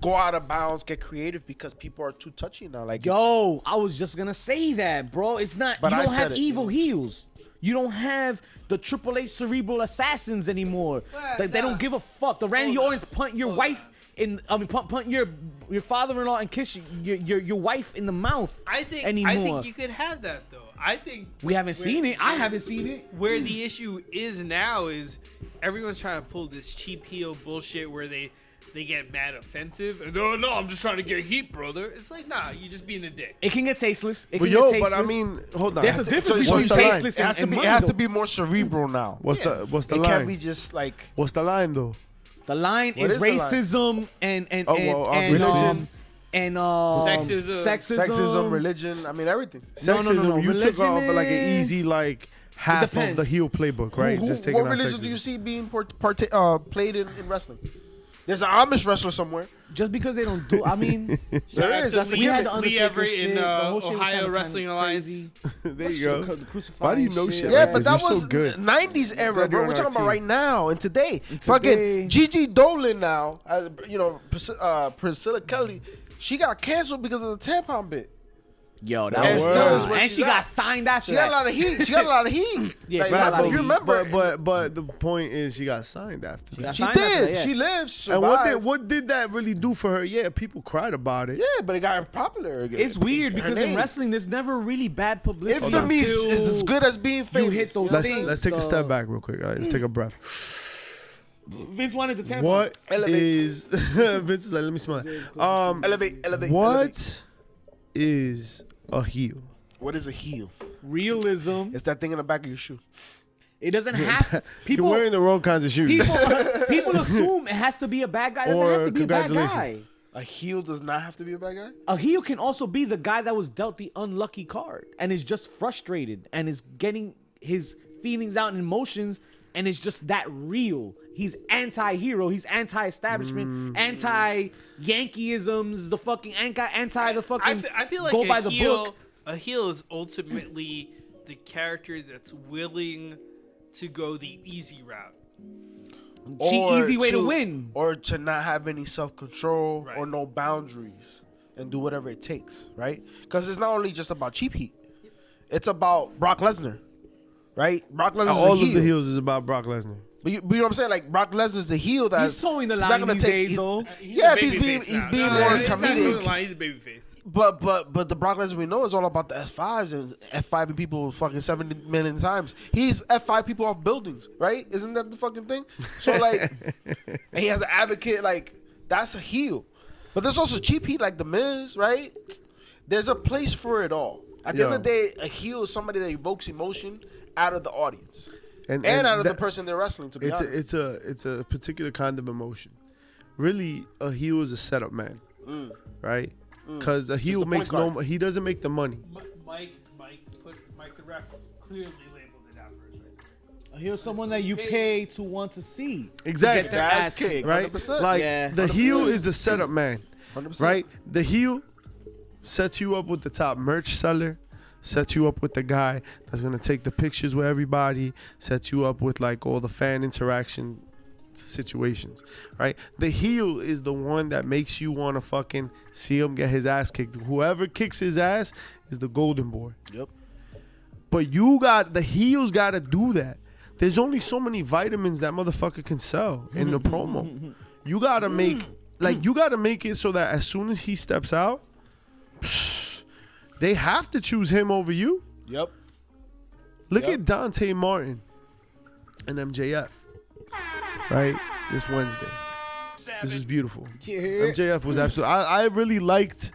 go out of bounds, get creative because people are too touchy now. Like Yo, I was just gonna say that, bro. It's not. But you I don't said have it. evil heels. You don't have the Triple H cerebral assassins anymore. They don't give a fuck. The Randy Orton's punt your wife in. I mean, punt your father-in-law and kiss your wife in the mouth. I think anymore. you could have that though. I think We haven't seen it. I haven't seen it. Where the issue is now is everyone's trying to pull this cheap heel bullshit where they get mad offensive and no, I'm just trying to get heat, brother. It's like nah, you just being a dick. It can get tasteless. It But can yo, get but tasteless. I mean, hold on. There's a difference what's between the line? tasteless it has to and be. money, It has though. to be more cerebral now. What's the It line? can't be just like. What's the line though? The line What is is the line? racism and Oh, well, obviously. Sexism, religion. I mean everything. Sexism. no. You took Religion off like an is- easy like half of depends. the heel playbook, right? Just taking what out religion sexism. do you see being played in wrestling? There's an Amish wrestler somewhere. Just because they don't do, I mean, There is. That's a we had gimmick. the Lee Undertaker Everett shit. in The whole shit was Ohio kinda Wrestling Alliance. crazy. There you go. The crucifying Why do you know shit? Yeah, like but this? that You're was so good. 90s era, Glad bro. you're We're on talking our about team. right now and today. today. Fucking Gigi Dolan now, Priscilla Kelly, she got canceled because of the tampon bit. Yo, And that was still is where and she's she got at. signed after She got a that. lot of heat. She got a lot of heat. Yeah, Like, she got a lot of you heat. remember? But the point is she got signed after. got She signed after did. that, yeah. She lived. She And survived. what did that really do for her? Yeah, people cried about it. Yeah, but it got popular again. It's weird Her because in name. wrestling, there's never really bad publicity. Infamy is as good as being famous. You hit those Let's things. let's take a step back real quick. All right, let's take a breath. Vince wanted the tampon. What Elevate. is Vince is like, let me smile. Elevate. What is a heel? What is a heel? Realism. It's that thing in the back of your shoe. It doesn't have You're people. wearing the wrong kinds of shoes. People assume it has to be a bad guy. It doesn't Or have to be a bad guy. congratulations. A heel does not have to be a bad guy. A heel can also be the guy that was dealt the unlucky card and is just frustrated and is getting his feelings out and emotions and is just that real. He's anti-hero. He's anti-establishment, anti-Yankeeisms, the fucking anti the fucking I feel like go a by the heel, book. a heel is ultimately the character that's willing to go the easy route. Easy way to win. Or to not have any self-control Right. or no boundaries and do whatever it takes, right? Because it's not only just about cheap heat. It's about Brock Lesnar, right? Brock Lesnar All is a of heel. the heels is about Brock Lesnar. But you know what I'm saying? Like Brock Lesnar's the heel that's He's towing the not line gonna these take- days, he's- though. Yeah, a he's being babyface he's now. being No, more he's not doing the comedic. line, he's a babyface. But the Brock Lesnar we know is all about the F5s and F5ing people fucking 70 million times. He's F5 people off buildings, right? Isn't that the fucking thing? So like, and he has an advocate, like that's a heel. But there's also cheap heat like the Miz, right? There's a place for it all. At the end of the day, a heel is somebody that evokes emotion out of the audience and out of the person they're wrestling. To be honest, It's a particular kind of emotion. Really, a heel is a setup man, right? Because a heel the point makes guard. he doesn't make the money. Mike the ref clearly labeled it out for us right there. Here's someone that you pay to want to see. Exactly. To get their Ass ass kicked, kicked. Right? 100%. Like Yeah. the heel is the setup man, 100%. right? The heel sets you up with the top merch seller, sets you up with the guy that's gonna take the pictures with everybody, sets you up with like all the fan interaction situations, right? The heel is the one that makes you want to fucking see him get his ass kicked. Whoever kicks his ass is the golden boy. Yep. But the heels got to do that. There's only so many vitamins that motherfucker can sell in the promo. You got to make it so that as soon as he steps out, they have to choose him over you. Yep. Look at Dante Martin and MJF, right? This Wednesday. This was beautiful. MJF was absolutely. I really liked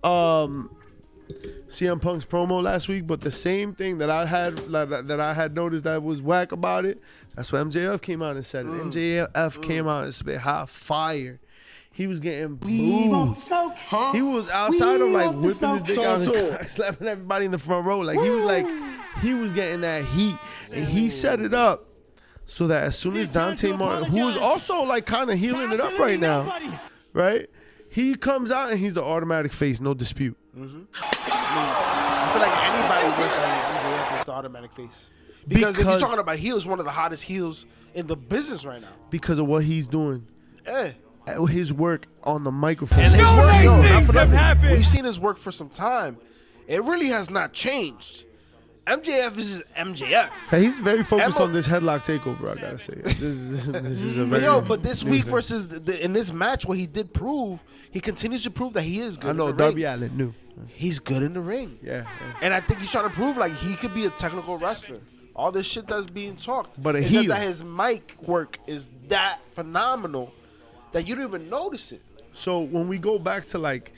CM Punk's promo last week, but the same thing that I had noticed that was whack about it. That's what MJF came out and said. MJF came out and spit hot fire. He was getting booed. He was outside of like whipping his dick out and slapping everybody in the front row. Like he was getting that heat, and he set it up so that as soon as Dante Martin, who is also like kind of healing it up right now, right? He comes out and he's the automatic face, no dispute. I feel like anybody works on MJF is the automatic face. Because if you're talking about heels, one of the hottest heels in the business right now. Because of what he's doing. Yeah. His work on the microphone. And his No work, nice things have happened. We've seen his work for some time. It really has not changed. MJF is MJF. Hey, he's very focused on this headlock takeover, I gotta say. This is a very but this week versus in this match, what he did prove, he continues to prove that he is good. I know in the Darby ring. Allin knew. He's good in the ring. Yeah. And I think he's trying to prove like he could be a technical wrestler. All this shit that's being talked. But a is heel. that his mic work is that phenomenal that you don't even notice it. So when we go back to like,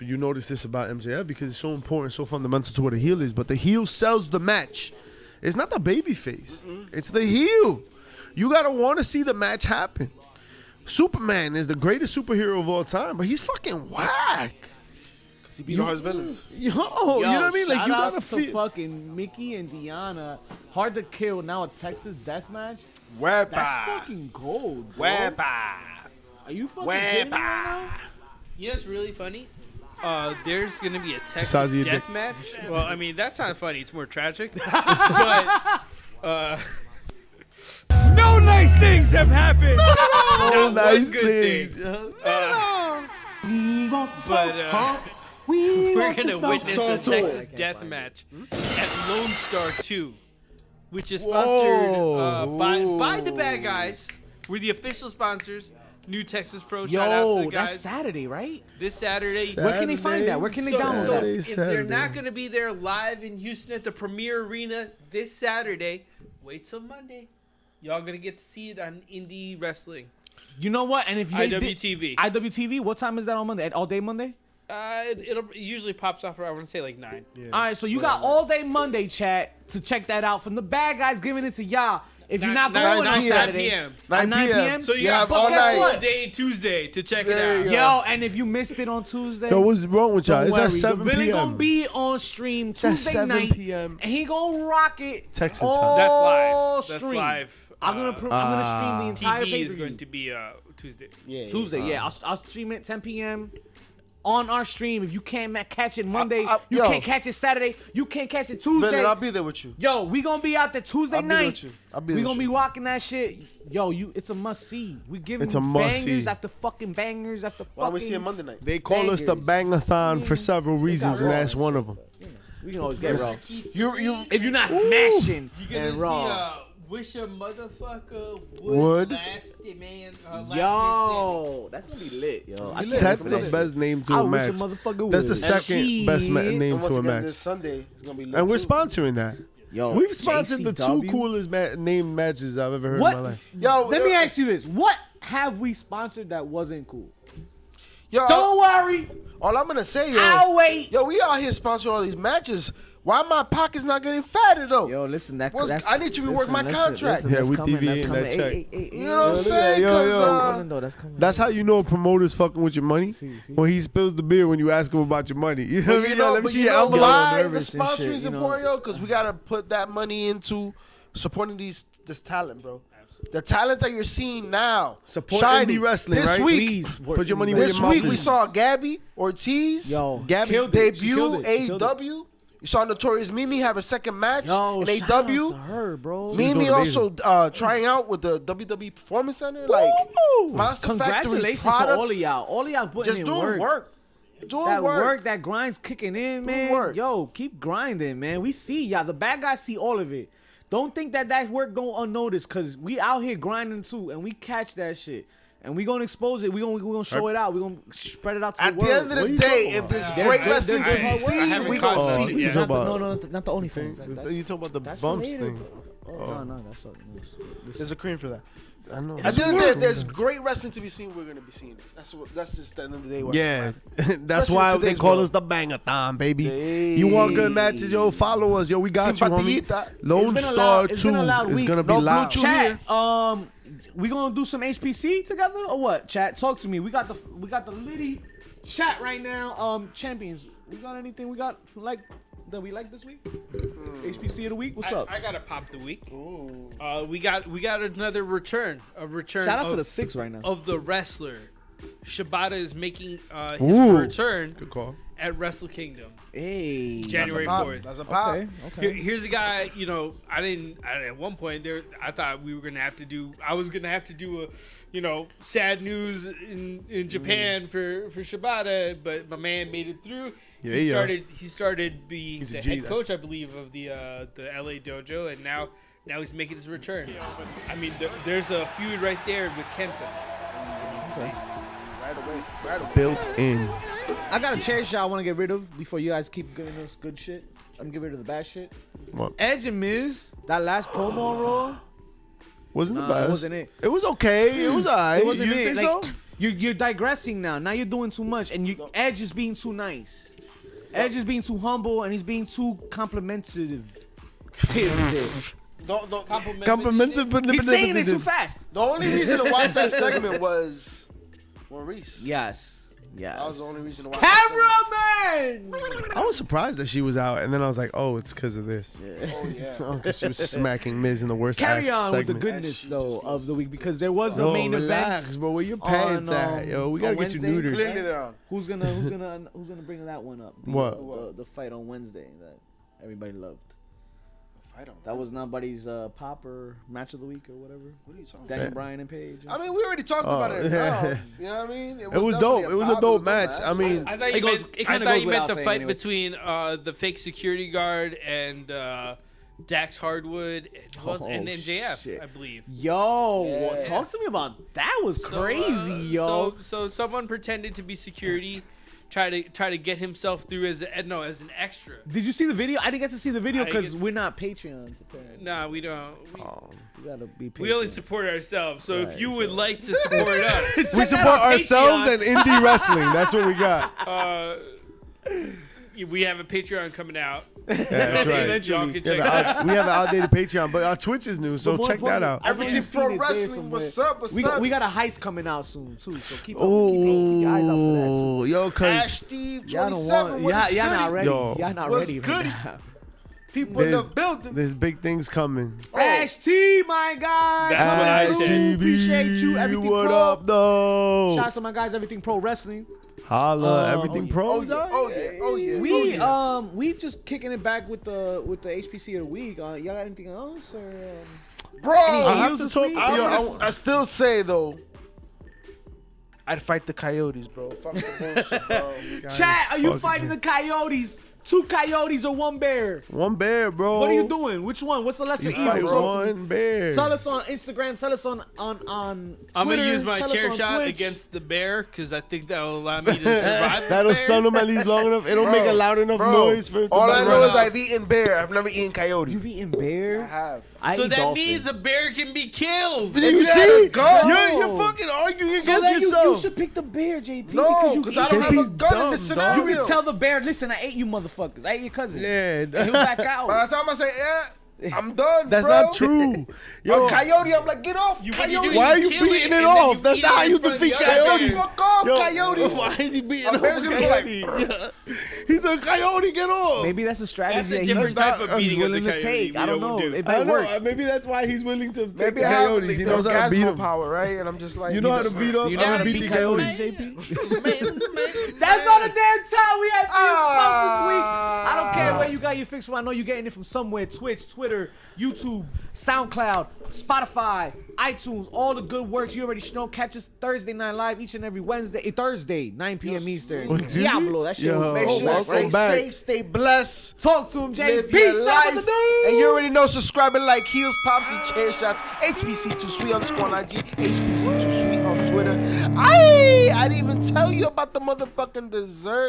you notice this about MJF because it's so important, so fundamental to what a heel is. But the heel sells the match. It's not the baby face. It's the heel. You gotta want to see the match happen. Superman is the greatest superhero of all time, but he's fucking whack. He beat all his villains. Yo, you know what I mean? Like you gotta to feel. fucking Mickey and Deanna. Hard to kill. Now a Texas death match. Wepa. That's fucking gold, bro. Wepa. Are you fucking kidding me right now? You know what's really funny? There's gonna be a size Texas of your death dick. match. Well, I mean that's not funny. It's more tragic. But no nice things have happened. Oh, Not nice one good things. thing. We're gonna witness a Texas death match at Lone Star 2, which is sponsored by the Bad Guys. We're the official sponsors. New Texas Pro. Shout out to Yo, the guys. that's Saturday, right? This Saturday. Where can they find that? Where can they download So that? if they're not going to be there live in Houston at the Premier Arena this Saturday, wait till Monday. Y'all going to get to see it on Indie Wrestling. You know what? And if you IWTV. IWTV, what time is that on Monday? All day Monday? It usually pops off around, I want to say like 9. Yeah. All right, so you got all day Monday, chat, to check that out from the Bad Guys giving it to y'all. If you're not going 9 on Saturday, p.m. at 9 p.m. So you Yeah, got all all night. day Tuesday to check There it you out. go. Yo, and if you missed it on Tuesday, Yo, what's wrong with y'all? don't It's worry. at 7 The villain gonna p.m. be on stream at Tuesday 7 night, p.m. and he gonna rock it. Texan all time. That's live. That's stream. live. I'm gonna stream the entire TV pay is going to be Tuesday. Yeah, Tuesday. Yeah, I'll stream it 10 p.m. on our stream. If you can't catch it Monday, you yo. can't catch it Saturday. You can't catch it Tuesday. Bennett, I'll be there with you. Yo, we gonna be out there Tuesday I'll be there night. with you. I'll be We there gonna with be you. rocking that shit. Yo, it's a must see. We giving It's a you must bangers see. after fucking bangers after Why don't we fucking. see him Monday night? They call us the Bangers. Bangathon for several reasons, and that's one of them. We can always get raw. You If you're not smashing You're and gonna raw. see Wish a motherfucker Would? would last man. Yo, that's gonna be lit, yo. I can't lit. That's wait the for that best name to I a wish a match. motherfucker That's the would. second best name and to once a again, match. this Sunday it's gonna be lit And we're too. sponsoring that. Yo, We've sponsored the two JCW. coolest named matches I've ever heard What? in my life. Yo, Let me ask you this: what have we sponsored that wasn't cool? Yo, Don't worry, all I'm gonna say, yo, I'll wait. yo, we out here sponsoring all these matches. Why my pockets not getting fatter though? Yo, listen, that's I need to rework my contract. Yeah, that's we coming, that's deviating coming. that Hey, check. hey, hey, You know what I'm look at saying? that. Yo, 'Cause, yo. That's coming, though. That's coming. That's how you know a promoter's fucking with your money. See. When he spills the beer when you ask him about your money. You know what I mean? Yo, let me but see you your know envelope. why the nervous and sponsoring shit, is you know? important, yo? Because we gotta put that money into supporting this talent, bro. The talent that you're seeing now. Support shining. indie wrestling, this right? Week, Please, Put your money where this your mouth week we is. saw Gabby Ortiz Yo, Gabby killed it. She debut killed it. She killed it. AEW. You saw Notorious Mimi have a second match Yo, in shout outs to AEW. her, bro. Mimi doing also trying out with the WWE Performance Center. Like Woo! Monster Factory Congratulations to products. all of y'all. All of y'all putting Just in doing work. Doing that work. that grind's kicking in, man. work. Yo, keep grinding, man. We see y'all. The bad guys see all of it. Don't think that work go unnoticed, cause we out here grinding too, and we catch that shit. And we gonna expose it. We gonna show it out. We gonna spread it out to At the the world. end of What the you day, talking if about? there's They're great good. wrestling They're to be good. seen, we gonna Oh, see you it. talking about- not the OnlyFans. You talking about the That's bumps related, thing? bro. No, that's something. There's a cream for that. I know. At the end of the day, if there's great wrestling to be seen, we're gonna be seeing it. That's just the end of the day. what- Yeah, that's Especially why in they today's call world. us the Bangathon, baby. Hey. You want good matches, yo? Follow us, yo. We got you, homie. Simpatillita. Lone It's been a Star loud- it's been 2 a loud is week. gonna be No loud. Blue Chew Chat, here. we gonna do some HPC together or what? Chat, talk to me. We got the Liddy chat right now. Champions. We got anything we got like that we like this week? HPC of the week. What's up? I gotta pop the week. We got another return. A return. Shout out to of, the 6 right now. of the wrestler. Shibata is making his Ooh. return Good call. at Wrestle Kingdom, Hey. January Pop. 4th. That's a pop. Okay. Okay. Here's a guy, you know, at one point there, I thought we were gonna have to do. I was gonna have to do a, you know, sad news in Japan for Shibata, but my man made it through. Yeah. He started being He's a the G, head that's- coach, I believe, of the LA dojo, and now he's making his return. I mean, there's a feud right there with Kenta. Right away. Built in. I got a chair shot I want to get rid of before you guys keep giving us good shit. I'm gonna get rid of the bad shit. What? Edge and Miz, that last promo on Raw. Wasn't Nah, the best. it wasn't it. It was okay. It was alright. It wasn't you it. think Like, so? You're digressing now. Now you're doing too much, and Edge is being too nice. Edge is being too humble, and he's being too complimentary. Don't Complimented. He's saying it too fast. The only reason to watch that segment was Maurice. Yes. That was the only reason to watch that Cameraman. I was surprised that she was out, and then I was like, "Oh, it's because of this." segment. Oh yeah. Oh, 'cause she was smacking Miz in the worst Carry act on with the segment. goodness She though just of the week because there was a Yo, main relax, event. bro. Where your pants on, at, yo? We gotta on get you Wednesday. neutered. Clearly they're on. Who's gonna bring that one up? What? The fight on Wednesday that everybody loved. I don't know. That was nobody's pop or match of the week or whatever. What are you talking Daniel about? Bryan and Paige. I mean, we already talked about it enough. You know what I mean? It was dope. It was a dope match. I mean, I thought It you goes- meant, it I kinda thought goes you meant without the saying fight anyway. between the fake security guard and Dax Hardwood and MJF, shit. I believe. Yo, Yeah. talk to me about that. Was So, crazy, yo. So someone pretended to be security, try to get himself through as an extra. Did you see the video? I didn't get to see the video I didn't because get- we're not Patreons. Apparently, Nah, we don't. we gotta be. Patreons. We only support ourselves. So Right, if you would so- like to support us, we that support on ourselves Patreon. and indie wrestling. That's what we got. we have a Patreon coming out. Yeah, that's right. Eventually. Y'all can We check have, it out. we have an outdated Patreon, but our Twitch is new, so But more check that importantly, out. I know Everything you've seen pro it there wrestling. somewhere. What's up? What's We up? got a heist coming out soon too, so keep your eyes out for that too. Oh, yo, Ash cause Steve Y'all don't 27. want, What's y'all not goody? ready. Yo. Y'all not What's ready for goody? that. People in there's, the building. there's big things coming. Ash T, my guy. That's what I said. TV, Appreciate you. Everything what pro. up, though? Shout out to my guys. Everything Pro Wrestling. Holla, Oh, everything yeah. pro. Oh is yeah. out? Oh yeah. Oh yeah. We oh, yeah. we just kicking it back with the HPC of the week. Y'all got anything else or? Bro, I have heels to this talk. week? Yo, I still say though, I'd fight the Coyotes, bro. Fuck the bullshit, bro. Chat, are you fucking- fighting the Coyotes? 2 coyotes or 1 bear? one bear, bro. What are you doing? Which one? What's the lesser You evil? fight Talk to me. one bear. Tell us on Instagram. Tell us on Twitter. I'm gonna use my tell us chair on shot Twitch. against the bear because I think that will allow me to survive. the That'll bear. stun him at least long enough. It'll Bro, make a loud enough bro, noise for it to all I run know is out. I've eaten bear. I've never eaten coyote. You've eaten bear. I have. I So eat that dolphin. means a bear can be killed. You gotta see? go. You're fucking arguing So against then you yourself. should pick the bear, JP. No, because because I don't have JP's a gun in this dumb, dog. You scenario. can tell the bear, listen, I ate you motherfuckers. I ate your cousin. Yeah, He'll back out. By the time I say, I'm done. that's bro. not true. Yo, A coyote, I'm like, get off. You- what coyote. you do is why are you kill it, beating and it then off? you That's eat not it how in you front of the defeat other bear. coyotes. Fuck off, Yo, coyote. why is he beating A off bear's a gonna be coyote? Yeah. He's a coyote. Get off. Maybe that's a strategy That's a that different he's type of he's beating of the willing to coyote. take. We I don't don't know. do. It I might don't work. know. Maybe that's why he's willing to take Maybe the I have coyotes. He the knows how to beat orgasmo them. power, right? And I'm just like, You know how to beat up. Do you I know how can to beat beat the coyotes. coyotes, JP? That's all the damn time we have for you folks this week. I don't care where you got your fix from. I know you're getting it from somewhere. Twitch, Twitter, YouTube, SoundCloud, Spotify, iTunes, all the good works. You already know. Catch us Thursday Night Live each and every Thursday, 9 p.m. Eastern. excuse me? Diablo, that shit Yo. was Make cold. sure you welcome stay back. safe, stay blessed. Talk to him, Jay. Live Pete, your tell us life. to do. And you already know, subscribe and like Heels, Pops, and Chair Shots. HPC2Sweet _ on IG. HPC2Sweet on Twitter. I didn't even tell you about the motherfucking dessert.